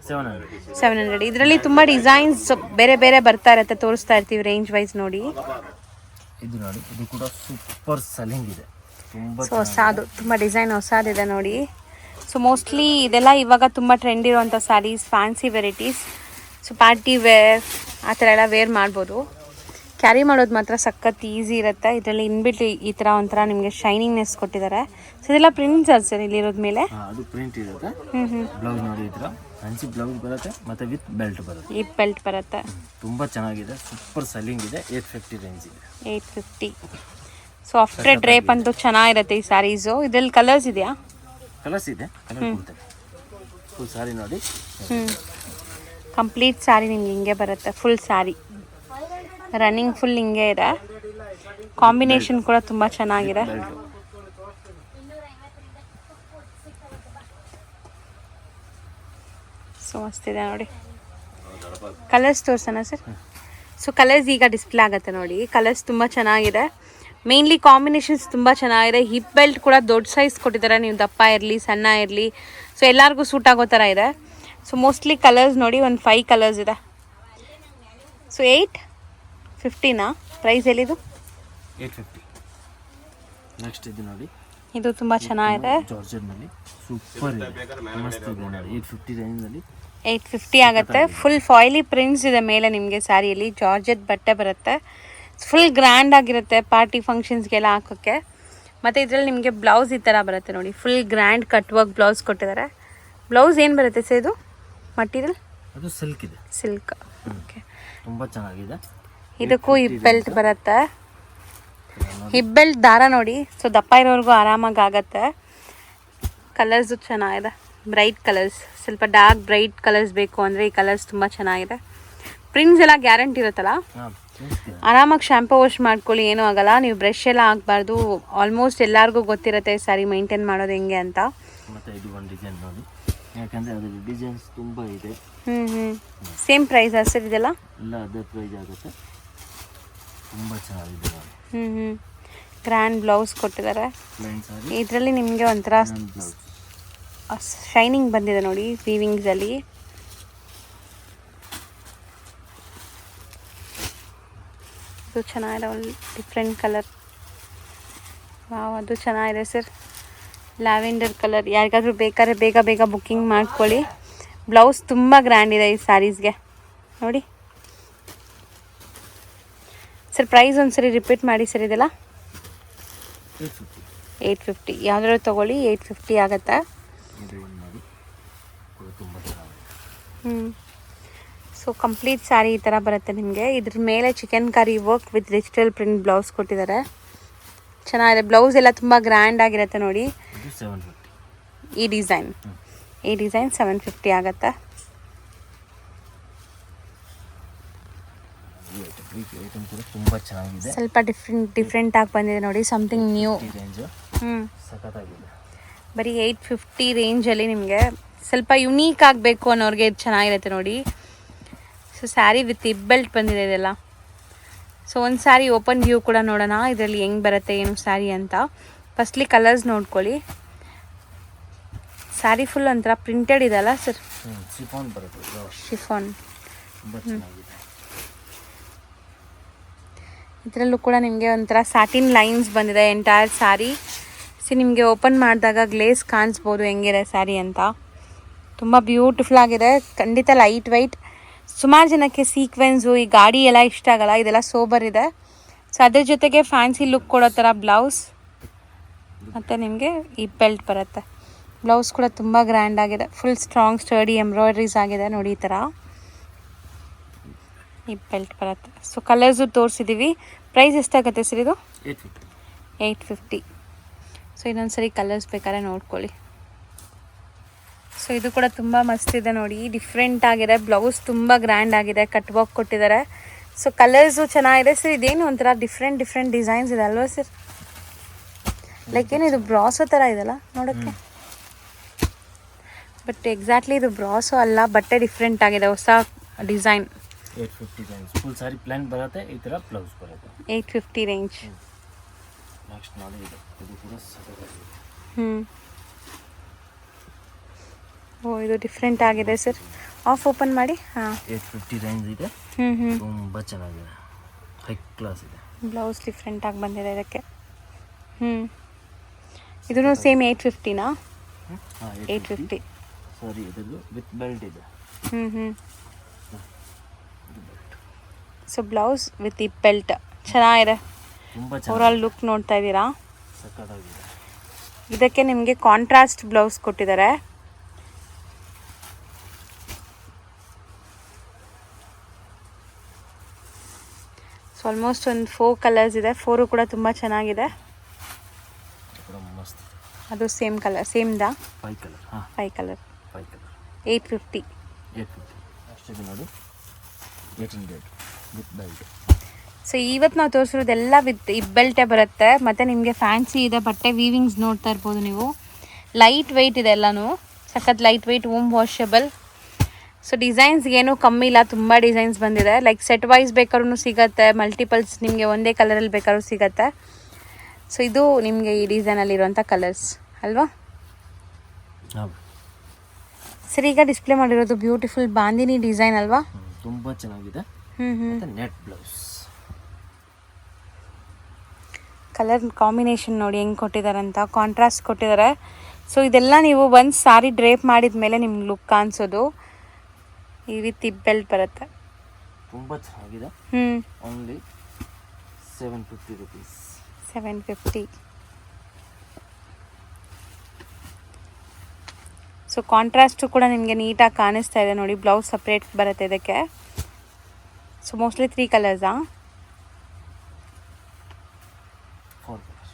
700. ಇದರಲ್ಲಿ ತುಂಬ ಡಿಸೈನ್ಸ್ ಬೇರೆ ಬೇರೆ ಬರ್ತಾ ಇರುತ್ತೆ, ತೋರಿಸ್ತಾ ಇರ್ತೀವಿ ರೇಂಜ್ ವೈಸ್ ನೋಡಿ. ಇದು ನೋಡಿ, ಇದು ಕೂಡ ಸೂಪರ್ ಸೆಲ್ಲಿಂಗ್ ಇದೆ. ಸೊ ಹೊಸದು, ತುಂಬ ಡಿಸೈನ್ ಹೊಸದಿದೆ ನೋಡಿ. ಸೊ ಮೋಸ್ಟ್ಲಿ ಇದೆಲ್ಲ ಇವಾಗ ತುಂಬ ಟ್ರೆಂಡ್ ಇರುವಂಥ saris, fancy varieties. So party wear ಆ ಥರ ಎಲ್ಲ ವೇರ್ ಮಾಡ್ಬೋದು. ಕ್ಯಾರಿ ಮಾಡೋದು ಮಾತ್ರ ಸಖತ್ ಈಸಿ ಇರುತ್ತೆ. ಇದರಲ್ಲಿ ಇನ್ಬಿಟ್ಟು ಈ ಥರ ಒಂಥರ ನಿಮಗೆ ಶೈನಿಂಗ್ನೆಸ್ ಕೊಟ್ಟಿದ್ದಾರೆ. ಸೊ ಇದೆಲ್ಲ ಪ್ರಿಂಟ್ಸ್ ಸರ್ ಇಲ್ಲಿರೋದ ಮೇಲೆ. ಅದು ಪ್ರಿಂಟ್ ಇರುತ್ತೆ. ಬ್ಲೌಸ್ ನೋಡಿ, ಈ ಥರ ಫ್ಯಾನ್ಸಿ ಬ್ಲೌಸ್ ಬರುತ್ತೆ, ಮತ್ತೆ ವಿತ್ ಬೆಲ್ಟ್ ಬರುತ್ತೆ. ಈ ಬೆಲ್ಟ್ ಬರುತ್ತೆ. ತುಂಬ ಚೆನ್ನಾಗಿದೆ, ಸೂಪರ್ ಸೆಲ್ಲಿಂಗ್ ಇದೆ. 850 ರೇಂಜ್ ಇದೆ. 850. ಸೊ ಆಫ್ಟರ್ ಡ್ರೇಪ್ ಅಂತೂ ಚೆನ್ನಾಗಿರುತ್ತೆ ಈ ಸ್ಯಾರೀಸು. ಇದರಲ್ಲಿ ಕಲರ್ಸ್ ಇದೆಯಾ? ಕಲರ್ಸ್ ಇದೆ, ಕಲರ್ ಕೊಡ್ತೇನೆ. ಫುಲ್ ಸ್ಯಾರಿ ನೋಡಿ. ಕಂಪ್ಲೀಟ್ ಸ್ಯಾರಿ ನಿಮ್ಗೆ ಹಿಂಗೆ ಬರುತ್ತೆ. ಫುಲ್ ಸ್ಯಾರಿ ರನ್ನಿಂಗ್ ಫುಲ್ ಹಿಂಗೆ ಇದೆ. ಕಾಂಬಿನೇಷನ್ ಕೂಡ ತುಂಬ ಚೆನ್ನಾಗಿದೆ. ಸೊ ಮಸ್ತಿದೆ ನೋಡಿ. ಕಲರ್ಸ್ ತೋರ್ಸೋಣ ಸರ್? ಸೊ ಕಲರ್ಸ್ ಈಗ ಡಿಸ್ಪ್ಲೇ ಆಗುತ್ತೆ ನೋಡಿ. ಕಲರ್ಸ್ ತುಂಬ ಚೆನ್ನಾಗಿದೆ. ಮೇನ್ಲಿ ಕಾಂಬಿನೇಷನ್ಸ್ ತುಂಬ ಚೆನ್ನಾಗಿದೆ. ಹಿಪ್ ಬೆಲ್ಟ್ ಕೂಡ ದೊಡ್ಡ ಸೈಜ್ ಕೊಟ್ಟಿದ್ದಾರೆ. ನೀವು ದಪ್ಪ ಇರಲಿ ಸಣ್ಣ ಇರಲಿ ಸೊ ಎಲ್ಲರಿಗೂ ಸೂಟ್ ಆಗೋ ಥರ ಇದೆ. ಸೊ ಮೋಸ್ಟ್ಲಿ ಕಲರ್ಸ್ ನೋಡಿ, ಒಂದು 5 ಕಲರ್ಸ್ ಇದೆ. ಸೊ 850ನಾ ಪ್ರೈಸ್? ಎಲ್ಲಿದು? 850. ನೆಕ್ಸ್ಟ್ ಇದು ನೋಡಿ, ಇದು ತುಂಬ ಚೆನ್ನಾಗಿದೆ. ಜಾರ್ಜೆಟ್ನಲ್ಲಿ ಸೂಪರ್ ಇದೆ, ಮಸ್ತ್ ಇದೆ ನೋಡಿ. 850 ರೇಂಜ್ನಲ್ಲಿ 850 ಆಗುತ್ತೆ. ಫುಲ್ ಫಾಯಿಲಿ ಪ್ರಿಂಟ್ಸ್ ಇದೆ ಮೇಲೆ ನಿಮಗೆ ಸ್ಯಾರಿಯಲ್ಲಿ. ಜಾರ್ಜೆಟ್ ಬಟ್ಟೆ ಬರುತ್ತೆ. ಫುಲ್ ಗ್ರ್ಯಾಂಡ್ ಆಗಿರುತ್ತೆ ಪಾರ್ಟಿ ಫಂಕ್ಷನ್ಸ್ಗೆಲ್ಲ ಹಾಕೋಕ್ಕೆ. ಮತ್ತು ಇದರಲ್ಲಿ ನಿಮಗೆ ಬ್ಲೌಸ್ ಈ ಥರ ಬರುತ್ತೆ ನೋಡಿ. Full grand cut work blouse ಕೊಟ್ಟಿದ್ದಾರೆ. ಬ್ಲೌಸ್ ಏನು ಬರುತ್ತೆ ಸರ್ ಇದು ಮಟೀರಿಯಲ್? ಅದು ಸಿಲ್ಕ್ ಇದೆ. ಸಿಲ್ಕ್. ಓಕೆ, ತುಂಬ ಚೆನ್ನಾಗಿದೆ. ಇದಕ್ಕೂ ಹಿಪ್ ಬೆಲ್ಟ್ ಬರುತ್ತೆ. ಹಿಪ್ ಬೆಲ್ಟ್ ದಾರ ನೋಡಿ. ಸೊ ದಪ್ಪ ಇರೋರ್ಗೂ ಆರಾಮಾಗಿ ಆಗುತ್ತೆ. ಕಲರ್ಸು ಚೆನ್ನಾಗಿದೆ, ಬ್ರೈಟ್ ಕಲರ್ಸ್. ಸ್ವಲ್ಪ ಡಾರ್ಕ್ ಬ್ರೈಟ್ ಕಲರ್ಸ್ ಬೇಕು ಅಂದರೆ ಈ ಕಲರ್ಸ್ ತುಂಬ ಚೆನ್ನಾಗಿದೆ. ಪ್ರಿಂಟ್ಸ್ ಎಲ್ಲ ಗ್ಯಾರಂಟಿ ಇರುತ್ತಲ್ಲ, ಆರಾಮಾಗಿ ಶಾಂಪೂ ವಾಶ್ ಮಾಡ್ಕೊಳ್ಳಿ, ಏನೂ ಆಗಲ್ಲ. ನೀವು ಬ್ರಷ್ ಎಲ್ಲ ಆಗಬಾರ್ದು. ಆಲ್ಮೋಸ್ಟ್ ಎಲ್ಲರಿಗೂ ಗೊತ್ತಿರುತ್ತೆ ಸ್ಯಾರಿ ಮೈಂಟೈನ್ ಮಾಡೋದು ಹೆಂಗೆ ಅಂತ. ಮತ್ತು ಇದು ಒಂದು ಡಿಸೈನ್ ನೋಡಿ, ಯಾಕಂದರೆ ಅದರ ಡಿಸೈನ್ಸ್ ತುಂಬ ಇದೆ. ಸೇಮ್ ಪ್ರೈಸ್ ಸರ್ ಇದೆಲ್ಲ? ಎಲ್ಲ ಅದೇ ಪ್ರೈಸ್ ಆಗುತ್ತೆ. ತುಂಬ ಚೆನ್ನಾಗಿದೆ ನೋಡಿ. ಗ್ರ್ಯಾಂಡ್ ಬ್ಲೌಸ್ ಕೊಟ್ಟಿದ್ದಾರೆ. ಪ್ಲೈನ್ ಸಾರಿ ಇದರಲ್ಲಿ ನಿಮಗೆ ಒಂಥರ ಬ್ಲೌಸ್. ಶೈನಿಂಗ್ ಬಂದಿದೆ ನೋಡಿ ವೀವಿಂಗ್ಸಲ್ಲಿ. ಇದು ಚೆನ್ನಾಗಿದೆ, ಒಂದು ಡಿಫ್ರೆಂಟ್ ಕಲರ್. ವಾವ್, ಅದು ಚೆನ್ನಾಗಿದೆ ಸರ್. Lavender colour. ಯಾರಿಗಾದ್ರೂ ಬೇಕಾದ್ರೆ ಬೇಗ ಬೇಗ ಬುಕ್ಕಿಂಗ್ ಮಾಡ್ಕೊಳ್ಳಿ. ಬ್ಲೌಸ್ ತುಂಬ ಗ್ರ್ಯಾಂಡ್ ಇದೆ ಈ ಸ್ಯಾರೀಸ್ಗೆ ನೋಡಿ ಸರ್. ಪ್ರೈಸ್ ಒಂದ್ಸರಿ ರಿಪೀಟ್ ಮಾಡಿ ಸರ್. ಇದೆಲ್ಲ 850. ಯಾವ್ದಾದ್ರು ತೊಗೊಳ್ಳಿ 850 ಆಗುತ್ತೆ. ಸೊ ಕಂಪ್ಲೀಟ್ ಸ್ಯಾರಿ ಈ ಥರ ಬರುತ್ತೆ ನಿಮಗೆ. ಇದ್ರ ಮೇಲೆ chicken curry work with digital print blouse ಕೊಟ್ಟಿದ್ದಾರೆ. ಚೆನ್ನಾಗಿದೆ. ಬ್ಲೌಸ್ ಎಲ್ಲ ತುಂಬ ಗ್ರ್ಯಾಂಡ್ ಆಗಿರುತ್ತೆ ನೋಡಿ. ಈ ಡಿಸೈನ್ 750 ಆಗುತ್ತೆ. ತುಂಬ ಚೆನ್ನಾಗಿದೆ. ಸ್ವಲ್ಪ ಡಿಫ್ರೆಂಟ್ ಆಗಿ ಬಂದಿದೆ ನೋಡಿ, ಸಮಥಿಂಗ್ ನ್ಯೂ. ಸಖತ್ತಾಗಿದೆ. ಬರೀ 850 ರೇಂಜಲ್ಲಿ ನಿಮಗೆ ಸ್ವಲ್ಪ ಯುನೀಕ್ ಆಗಬೇಕು ಅನ್ನೋರಿಗೆ ಇದು ಚೆನ್ನಾಗಿರುತ್ತೆ ನೋಡಿ. ಸೊ ಸ್ಯಾರಿ ವಿತ್ ಬೆಲ್ಟ್ ಬಂದಿದೆ ಇದೆಲ್ಲ. ಸೊ ಒಂದು ಸ್ಯಾರಿ ಓಪನ್ ವ್ಯೂ ಕೂಡ ನೋಡೋಣ ಇದರಲ್ಲಿ ಹೆಂಗೆ ಬರುತ್ತೆ ಏನು ಸ್ಯಾರಿ ಅಂತ. ಫಸ್ಟ್ಲಿ ಕಲರ್ಸ್ ನೋಡ್ಕೊಳ್ಳಿ. ಸ್ಯಾರಿ ಫುಲ್ ಒಂಥರ ಪ್ರಿಂಟೆಡ್ ಇದೆಲ್ಲ ಸರ್. ಶಿಫಾನ್ ಬರುತ್ತೆ. ಶಿಫಾನ್. ತುಂಬ ಚೆನ್ನಾಗಿದೆ. ಇದರಲ್ಲೂ ಕೂಡ ನಿಮಗೆ ಒಂಥರ ಸ್ಯಾಟಿನ್ ಲೈನ್ಸ್ ಬಂದಿದೆ ಎಂಟೈರ್ ಸ್ಯಾರಿ. ನಿಮಗೆ ಓಪನ್ ಮಾಡಿದಾಗ ಗ್ಲೇಸ್ ಕಾಣಿಸ್ಬೋದು ಹೆಂಗಿದೆ ಸ್ಯಾರಿ ಅಂತ. ತುಂಬ ಬ್ಯೂಟಿಫುಲ್ ಆಗಿದೆ. ಖಂಡಿತ ಲೈಟ್ ವೆಯ್ಟ್. ಸುಮಾರು ಜನಕ್ಕೆ ಸೀಕ್ವೆನ್ಸು ಈ ಗಾಡಿ ಎಲ್ಲ ಇಷ್ಟ ಆಗಲ್ಲ. ಇದೆಲ್ಲ ಸೋಬರ್ ಇದೆ. ಸೊ ಅದ್ರ ಜೊತೆಗೆ ಫ್ಯಾನ್ಸಿ ಲುಕ್ ಕೊಡೋ ಥರ ಬ್ಲೌಸ್ ಮತ್ತು ನಿಮಗೆ ಈ ಬೆಲ್ಟ್ ಬರುತ್ತೆ. ಬ್ಲೌಸ್ ಕೂಡ ತುಂಬ ಗ್ರ್ಯಾಂಡ್ ಆಗಿದೆ. ಫುಲ್ ಸ್ಟ್ರಾಂಗ್ ಸ್ಟರ್ಡಿ ಎಂಬ್ರಾಯ್ಡ್ರೀಸ್ ಆಗಿದೆ ನೋಡಿ ಈ ಥರ. ಈ ಬೆಲ್ಟ್ ಬರುತ್ತೆ. ಸೊ ಕಲರ್ಸು ತೋರಿಸಿದ್ದೀವಿ. ಪ್ರೈಸ್ ಎಷ್ಟಾಗುತ್ತೆ ಸರ್ ಇದು? 850. ಸೊ ಇನ್ನೊಂದು ಸರಿ ಕಲರ್ಸ್ ಬೇಕಾದ್ರೆ ನೋಡ್ಕೊಳ್ಳಿ. ಸೊ ಇದು ಕೂಡ ತುಂಬ ಮಸ್ತ್ ಇದೆ ನೋಡಿ, ಡಿಫ್ರೆಂಟ್ ಆಗಿದೆ. ಬ್ಲೌಸ್ ತುಂಬ ಗ್ರ್ಯಾಂಡ್ ಆಗಿದೆ, ಕಟ್ ವರ್ಕ್ ಕೊಟ್ಟಿದ್ದಾರೆ. ಸೊ ಕಲರ್ಸು ಚೆನ್ನಾಗಿದೆ ಸರ್. ಇದೇನು ಒಂಥರ ಡಿಫ್ರೆಂಟ್ ಡಿಸೈನ್ಸ್ ಇದೆ ಅಲ್ವಾ ಸರ್? ಲೈಕ್ ಏನು ಇದು ಬ್ರಾಸೋ ಥರ ಇದೆಲ್ಲ ನೋಡೋಕ್ಕೆ. ಬಟ್ ಎಕ್ಸಾಕ್ಟ್ಲಿ ಇದು ಬ್ರಾಸೋ ಅಲ್ಲ, ಬಟ್ಟೆ ಡಿಫ್ರೆಂಟ್ ಆಗಿದೆ, ಹೊಸ ಡಿಸೈನ್. 850 ರೇಂಜ್. ಫುಲ್ ಸಾರಿ ಪ್ಲಾನ್ ಬರುತ್ತೆ. ಈ ಥರ ಬ್ಲೌಸ್ ಬರುತ್ತೆ. 850 ರೇಂಜ್. ನೆಕ್ಸ್ಟ್ ನೋಡಿ ಇದು ಕೂಡ ಹ್ಞೂ. ಓ ಇದು ಡಿಫ್ರೆಂಟ್ ಆಗಿದೆ ಸರ್. ಆಫ್ ಓಪನ್ ಮಾಡಿ. ಹಾಂ 850 ರೇಂಜ್ ಇದೆ. ಹ್ಞೂ. ತುಂಬ ಚೆನ್ನಾಗಿದೆ, ಹೈ ಕ್ಲಾಸ್ ಇದೆ. ಬ್ಲೌಸ್ ಡಿಫ್ರೆಂಟಾಗಿ ಬಂದಿದೆ ಇದಕ್ಕೆ. ಇದೂ ಸೇಮ್ 850ನಾ? 850. ಸಾರಿ ಇದರದ್ದು ವಿತ್ ಬೆಲ್ಟ್ ಇದೆ. ಸೊ ಬ್ಲೌಸ್ ವಿತ್ ಈ ಬೆಲ್ಟ್ ಚೆನ್ನಾಗಿದೆ. ತುಂಬ ಓವರಾಲ್ ಲುಕ್ ನೋಡ್ತಾ ಇದ್ದೀರಾ? ಸಕ್ಕತ್ತಾಗಿದೆ. ಇದಕ್ಕೆ ನಿಮಗೆ ಕಾಂಟ್ರಾಸ್ಟ್ ಬ್ಲೌಸ್ ಕೊಟ್ಟಿದ್ದಾರೆ. ಸೊ ಆಲ್ಮೋಸ್ಟ್ ಒಂದು 4 ಕಲರ್ಸ್ ಇದೆ. 4 ಕೂಡ ತುಂಬ ಚೆನ್ನಾಗಿದೆ. ಮಸ್ತ್. ಅದು ಸೇಮ್ ಕಲರ್, ಸೇಮ್ದಾ? 5 ಕಲರ್. ಹಾಂ 5 ಕಲರ್. 850. ಅಷ್ಟಿದೆ ನೋಡಿ. 1800 ವಿತ್ ಬೆಲ್ಟ್. ಸೊ ಇವತ್ತು ನಾವು ತೋರಿಸಿರೋದೆಲ್ಲ ವಿತ್ ಈ ಬೆಲ್ಟೇ ಬರುತ್ತೆ. ಮತ್ತು ನಿಮಗೆ ಫ್ಯಾನ್ಸಿ ಇದೆ ಬಟ್ಟೆ. ವೀವಿಂಗ್ಸ್ ನೋಡ್ತಾ ಇರ್ಬೋದು ನೀವು. ಲೈಟ್ ವೆಯ್ಟ್ ಇದೆ ಎಲ್ಲನೂ, ಸಖತ್ light weight, home washable. So ಡಿಸೈನ್ಸ್ಗೇನು ಕಮ್ಮಿ ಇಲ್ಲ, ತುಂಬ ಡಿಸೈನ್ಸ್ ಬಂದಿದೆ. ಲೈಕ್ ಸೆಟ್ ವೈಸ್ ಬೇಕಾದ್ರೂ ಸಿಗುತ್ತೆ, ಮಲ್ಟಿಪಲ್ಸ್ ನಿಮಗೆ ಒಂದೇ ಕಲರಲ್ಲಿ ಬೇಕಾದ್ರೂ ಸಿಗುತ್ತೆ. ಸೊ ಇದು ನಿಮಗೆ ಈ ಡಿಸೈನಲ್ಲಿರುವಂಥ ಕಲರ್ಸ್ ಅಲ್ವಾ ಸರ್? ಈಗ ಡಿಸ್ಪ್ಲೇ ಮಾಡಿರೋದು ಬ್ಯೂಟಿಫುಲ್ ಬಾಂದಿನಿ ಡಿಸೈನ್ ಅಲ್ವಾ? ತುಂಬ ಚೆನ್ನಾಗಿದೆ. Net blouse. ಕಲರ್ ಕಾಂಬಿನೇಷನ್ ನೋಡಿ ಹೆಂಗೆ ಕೊಟ್ಟಿದ್ದಾರೆ ಅಂತ, ಕಾಂಟ್ರಾಸ್ಟ್ ಕೊಟ್ಟಿದ್ದಾರೆ. ಸೊ ಇದೆಲ್ಲ ನೀವು ಒಂದು ಸಾರಿ ಡ್ರೇಪ್ ಮಾಡಿದ ಮೇಲೆ ನಿಮ್ಗೆ ಲುಕ್ ಕಾಣಿಸೋದು. ಈ ರೀತಿ ಬೆಲ್ಟ್ ಬರುತ್ತೆ. ತುಂಬ ಚೆನ್ನಾಗಿದೆ. Only 750 rupees. 750. ಸೊ ಕಾಂಟ್ರಾಸ್ಟು ಕೂಡ ನಿಮಗೆ ನೀಟಾಗಿ ಕಾಣಿಸ್ತಾ ಇದೆ ನೋಡಿ. ಬ್ಲೌಸ್ ಸಪ್ರೇಟ್ ಬರುತ್ತೆ ಇದಕ್ಕೆ. So mostly 3 ಕಲರ್ಸಾ? 4 ಕಲರ್ಸ್.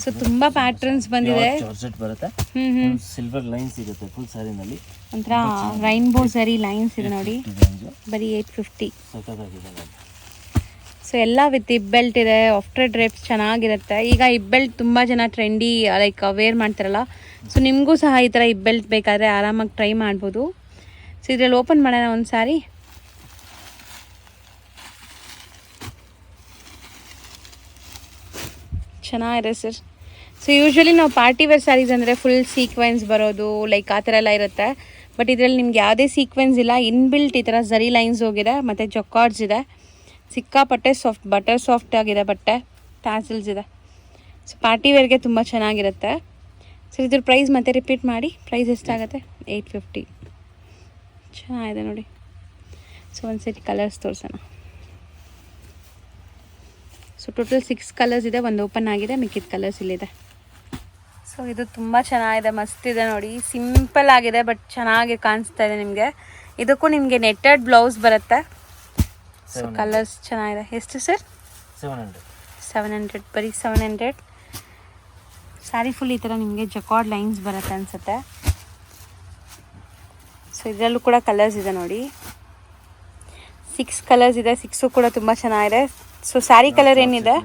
ಸೊ ತುಂಬ ಪ್ಯಾಟರ್ನ್ಸ್ ಬಂದಿದೆ. ಜಾರ್ಜೆಟ್ ಬರುತ್ತೆ. ಸಿಲ್ವರ್ ಲೈನ್ಸ್ ಇರುತ್ತೆ ಫುಲ್ ಸ್ಯಾರಿನಲ್ಲಿ. ಒಂಥರ ರೈನ್ಬೋ ಸರಿ ಲೈನ್ಸ್ ಇದೆ ನೋಡಿ. ಬರೀ 850. ಸಖತ್ತಾಗಿದೆ. ಸೊ ಎಲ್ಲ ವಿತ್ ಇಬ್ ಬೆಲ್ಟ್ ಇದೆ. ಆಫ್ಟರ್ ಡ್ರೇಪ್ಸ್ ಚೆನ್ನಾಗಿರುತ್ತೆ. ಈಗ ಇಬ್ ಬೆಲ್ಟ್ ತುಂಬ ಜನ ಟ್ರೆಂಡಿ ಲೈಕ್ ವೇರ್ ಮಾಡ್ತಾರಲ್ಲ. ಸೊ ನಿಮಗೂ ಸಹ ಈ ಥರ ಇಬ್ ಬೆಲ್ಟ್ ಬೇಕಾದರೆ ಆರಾಮಾಗಿ ಟ್ರೈ ಮಾಡ್ಬೋದು. ಸೊ ಇದರಲ್ಲಿ ಓಪನ್ ಮಾಡೋಣ ಒಂದು ಸಾರಿ. ಚೆನ್ನಾಗಿದೆ ಸರ್. ಸೊ ಯೂಶ್ವಲಿ ನಾವು ಪಾರ್ಟಿ ವೇರ್ ಸ್ಯಾರೀಸ್ ಅಂದರೆ ಫುಲ್ ಸೀಕ್ವೆನ್ಸ್ ಬರೋದು ಲೈಕ್ ಆ ಥರ ಎಲ್ಲ ಇರುತ್ತೆ. ಬಟ್ ಇದರಲ್ಲಿ ನಿಮ್ಗೆ ಯಾವುದೇ ಸೀಕ್ವೆನ್ಸ್ ಇಲ್ಲ, ಇನ್ಬಿಲ್ಟ್ ಈ ಥರ ಝರಿ ಲೈನ್ಸ್ ಹೋಗಿದೆ ಮತ್ತು ಜೊಕಾರ್ಡ್ಸ್ ಇದೆ. ಸಿಕ್ಕಾಪಟ್ಟೆ ಬಟರ್ ಸಾಫ್ಟ್ ಆಗಿದೆ ಬಟ್ಟೆ, ಟ್ಯಾಸಲ್ಸ್ ಇದೆ. ಸೊ ಪಾರ್ಟಿ ವೇರ್ಗೆ ತುಂಬ ಚೆನ್ನಾಗಿರುತ್ತೆ. ಸೊ ಇದ್ರ ಪ್ರೈಸ್ ಮತ್ತೆ ರಿಪೀಟ್ ಮಾಡಿ, ಪ್ರೈಸ್ ಎಷ್ಟಾಗುತ್ತೆ? 850. ಚೆನ್ನಾಗಿದೆ ನೋಡಿ. ಸೊ ಒಂದು ಸರಿ ಕಲರ್ಸ್ ತೋರಿಸೋಣ. ಸೊ ಟೋಟಲ್ 6 ಕಲರ್ಸ್ ಇದೆ, ಒಂದು ಓಪನ್ ಆಗಿದೆ, ಮಿಕ್ಕಿದ ಕಲರ್ಸ್ ಇಲ್ಲಿದೆ. ಸೊ ಇದು ತುಂಬ ಚೆನ್ನಾಗಿದೆ, ಮಸ್ತ್ ಇದೆ ನೋಡಿ. ಸಿಂಪಲ್ ಆಗಿದೆ ಬಟ್ ಚೆನ್ನಾಗಿ ಕಾಣಿಸ್ತಾ ಇದೆ ನಿಮಗೆ. ಇದಕ್ಕೂ ನಿಮಗೆ ನೆಟ್ಟೆಡ್ ಬ್ಲೌಸ್ ಬರುತ್ತೆ. ಸೊ ಕಲರ್ಸ್ ಚೆನ್ನಾಗಿದೆ. ಎಷ್ಟು ಸರ್? 700. ಬರೀ 700. ಸ್ಯಾರಿ ಫುಲ್ ಈ ಥರ ನಿಮಗೆ ಜಕಾರ್ಡ್ ಲೈನ್ಸ್ ಬರುತ್ತೆ ಅನಿಸುತ್ತೆ. ಸೊ ಇದರಲ್ಲೂ ಕೂಡ ಕಲರ್ಸ್ ಇದೆ ನೋಡಿ. 6 ಕಲರ್ಸ್ ಇದೆ, 6 ಕೂಡ ತುಂಬ ಚೆನ್ನಾಗಿದೆ. ಸೊ ಸ್ಯಾರಿ ಕಲರ್ ಏನಿದೆ,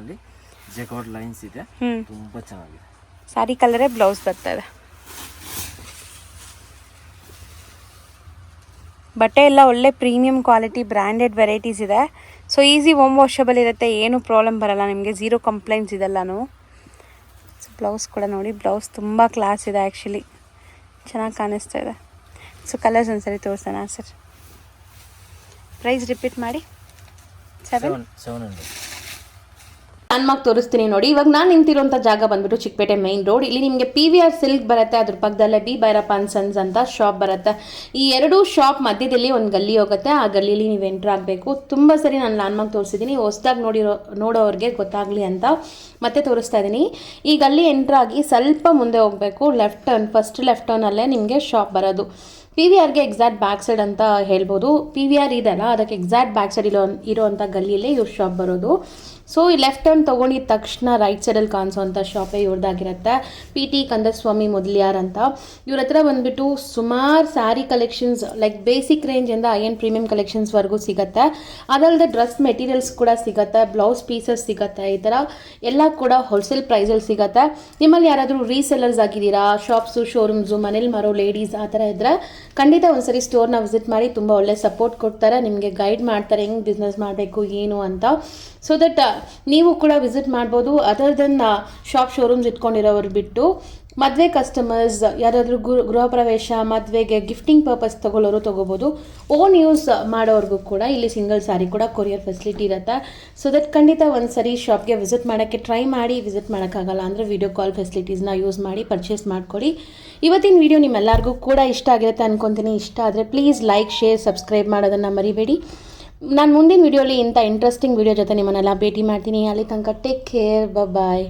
ಜಕಾರ್ಡ್ ಲೈನ್ಸ್ ಇದೆ, ತುಂಬ ಚೆನ್ನಾಗಿದೆ. ಸ್ಯಾರಿ ಕಲರೇ ಬ್ಲೌಸ್ ಬರ್ತಾ ಇದೆ. ಬಟ್ಟೆ ಎಲ್ಲ ಒಳ್ಳೆ ಪ್ರೀಮಿಯಂ ಕ್ವಾಲಿಟಿ ಬ್ರ್ಯಾಂಡೆಡ್ ವೆರೈಟೀಸ್ ಇದೆ. ಸೊ ಈಸಿ ಹೋಮ್ ವಾಷಬಲ್ ಇರುತ್ತೆ, ಏನು ಪ್ರಾಬ್ಲಮ್ ಬರಲ್ಲ ನಿಮಗೆ, 0 ಕಂಪ್ಲೇಂಟ್ಸ್ ಇದೆಲ್ಲನೂ. ಸೊ ಬ್ಲೌಸ್ ಕೂಡ ನೋಡಿ, ಬ್ಲೌಸ್ ತುಂಬ ಕ್ಲಾಸ್ ಇದೆ ಆ್ಯಕ್ಚುಲಿ, ಚೆನ್ನಾಗಿ ಕಾಣಿಸ್ತಾ ಇದೆ. ಸೊ ಕಲರ್ಸ್ ಒಂದ್ಸರಿ ತೋರಿಸೋಣ ಸರ್. ಪ್ರೈಸ್ ರಿಪೀಟ್ ಮಾಡಿ. 700. ಲ್ಯಾಂಡ್ಮಾರ್ಕ್ ತೋರಿಸ್ತೀನಿ ನೋಡಿ. ಇವಾಗ ನಾನು ನಿಂತಿರುವಂಥ ಜಾಗ ಬಂದ್ಬಿಟ್ಟು ಚಿಕ್ಕಪೇಟೆ ಮೈನ್ ರೋಡ್. ಇಲ್ಲಿ ನಿಮಗೆ PVR ಸಿಲ್ಕ್ ಬರುತ್ತೆ, ಅದ್ರ ಪಕ್ಕದಲ್ಲೇ ಬಿ ಭೈರಪ್ಪ ಅಂಡ್ ಸನ್ಸ್ ಅಂತ ಶಾಪ್ ಬರುತ್ತೆ. ಈ 2 ಶಾಪ್ ಮಧ್ಯದಲ್ಲಿ ಒಂದು ಗಲ್ಲಿ ಹೋಗುತ್ತೆ, ಆ ಗಲ್ಲಿಲಿ ನೀವು ಎಂಟ್ರ್ ಆಗಬೇಕು. ತುಂಬ ಸರಿ ನಾನು ಲ್ಯಾಂಡ್ಮಾರ್ಕ್ ತೋರಿಸಿದ್ದೀನಿ, ಹೊಸ್ದಾಗಿ ನೋಡೋರಿಗೆ ಗೊತ್ತಾಗಲಿ ಅಂತ ಮತ್ತೆ ತೋರಿಸ್ತಾ ಇದ್ದೀನಿ. ಈ ಗಲ್ಲಿ ಎಂಟ್ರ್ ಆಗಿ ಸ್ವಲ್ಪ ಮುಂದೆ ಹೋಗಬೇಕು, ಲೆಫ್ಟ್ ಟರ್ನ್, ಫಸ್ಟ್ ಲೆಫ್ಟ್ ಟರ್ನಲ್ಲೇ ನಿಮಗೆ ಶಾಪ್ ಬರೋದು. PVRಗೆ ಎಕ್ಸಾಕ್ಟ್ ಬ್ಯಾಕ್ ಸೈಡ್ ಅಂತ ಹೇಳ್ಬೋದು. PVR ಇದೆಲ್ಲ, ಅದಕ್ಕೆ ಎಕ್ಸಾಕ್ಟ್ ಬ್ಯಾಕ್ ಸೈಡ್ ಇರೋವಂಥ ಗಲ್ಲಿಯಲ್ಲೇ ಇವ್ರ ಶಾಪ್ ಬರೋದು. ಸೊ ಈ ಲೆಫ್ಟ್ ಟರ್ನ್ ತೊಗೊಂಡಿದ್ದ ತಕ್ಷಣ ರೈಟ್ ಸೈಡಲ್ಲಿ ಕಾಣಿಸೋವಂಥ ಶಾಪೇ ಇವ್ರದ್ದಾಗಿರುತ್ತೆ. PT ಕಂದಸ್ವಾಮಿ ಮೊದಲಿಯಾರ್ ಅಂತ. ಇವ್ರ ಹತ್ರ ಬಂದುಬಿಟ್ಟು ಸುಮಾರು ಸ್ಯಾರಿ ಕಲೆಕ್ಷನ್ಸ್ ಲೈಕ್ ಬೇಸಿಕ್ ರೇಂಜಿಂದ ಐ ಪ್ರೀಮಿಯಂ ಕಲೆಕ್ಷನ್ಸ್ವರೆಗೂ ಸಿಗುತ್ತೆ. ಅದಲ್ಲದೆ ಡ್ರೆಸ್ ಮೆಟೀರಿಯಲ್ಸ್ ಕೂಡ ಸಿಗುತ್ತೆ, ಬ್ಲೌಸ್ ಪೀಸಸ್ ಸಿಗುತ್ತೆ, ಈ ಥರ ಎಲ್ಲ ಕೂಡ ಹೋಲ್ಸೇಲ್ ಪ್ರೈಸಲ್ಲಿ ಸಿಗುತ್ತೆ. ನಿಮ್ಮಲ್ಲಿ ಯಾರಾದರೂ ರೀಸೆಲ್ಲರ್ಸ್ ಆಗಿದ್ದೀರಾ, ಶಾಪ್ಸು, ಶೋರೂಮ್ಸು, ಮನೇಲಿ ಮಾರೋ ಲೇಡೀಸ್ ಆ ಥರ ಇದ್ದರೆ ಖಂಡಿತ ಒಂದ್ಸರಿ ಸ್ಟೋರ್ನ ವಿಸಿಟ್ ಮಾಡಿ, ತುಂಬ ಒಳ್ಳೆ ಸಪೋರ್ಟ್ ಕೊಡ್ತಾರೆ, ನಿಮಗೆ ಗೈಡ್ ಮಾಡ್ತಾರೆ ಹೆಂಗೆ ಬಿಸ್ನೆಸ್ ಮಾಡಬೇಕು ಏನು ಅಂತ. ಸೊ ದಟ್ ನೀವು ಕೂಡ ವಿಸಿಟ್ ಮಾಡ್ಬೋದು. ಅದರ್ ದೆನ್ ಶಾಪ್ ಶೋರೂಮ್ಸ್ ಇಟ್ಕೊಂಡಿರೋರು ಬಿಟ್ಟು ಮದುವೆ ಕಸ್ಟಮರ್ಸ್ ಯಾರಾದರೂ ಗೃಹ ಪ್ರವೇಶ, ಮದುವೆಗೆ ಗಿಫ್ಟಿಂಗ್ ಪರ್ಪಸ್ ತೊಗೊಳ್ಳೋರು ತೊಗೋಬೋದು. ಓನ್ ಯೂಸ್ ಮಾಡೋರ್ಗೂ ಕೂಡ ಇಲ್ಲಿ ಸಿಂಗಲ್ ಸ್ಯಾರಿ ಕೂಡ ಕೊರಿಯರ್ ಫೆಸಿಲಿಟಿ ಇರುತ್ತೆ. ಸೊ ದಟ್ ಖಂಡಿತ ಒಂದು ಸರಿ ಶಾಪ್ಗೆ ವಿಸಿಟ್ ಮಾಡೋಕ್ಕೆ ಟ್ರೈ ಮಾಡಿ. ವಿಸಿಟ್ ಮಾಡೋಕ್ಕಾಗಲ್ಲ ಅಂದರೆ ವಿಡಿಯೋ ಕಾಲ್ ಫೆಸಿಲಿಟೀಸ್ನ ಯೂಸ್ ಮಾಡಿ ಪರ್ಚೇಸ್ ಮಾಡ್ಕೊಳ್ಳಿ. ಇವತ್ತಿನ ವಿಡಿಯೋ ನಿಮ್ಮೆಲ್ಲರಿಗೂ ಕೂಡ ಇಷ್ಟ ಆಗಿರುತ್ತೆ ಅನ್ಕೊತೀನಿ. ಇಷ್ಟ ಆದರೆ ಪ್ಲೀಸ್ ಲೈಕ್, ಶೇರ್, ಸಬ್ಸ್ಕ್ರೈಬ್ ಮಾಡೋದನ್ನು ಮರಿಬೇಡಿ. ನಾನು ಮುಂದಿನ ವಿಡಿಯೋಲಿ ಇಂಥ ಇಂಟ್ರೆಸ್ಟಿಂಗ್ ವಿಡಿಯೋ ಜೊತೆ ನಿಮ್ಮನ್ನೆಲ್ಲ ಭೇಟಿ ಮಾಡ್ತೀನಿ. ಅಲ್ಲಿ ತನಕ ಟೇಕ್ ಕೇರ್, ಬಾಯ್.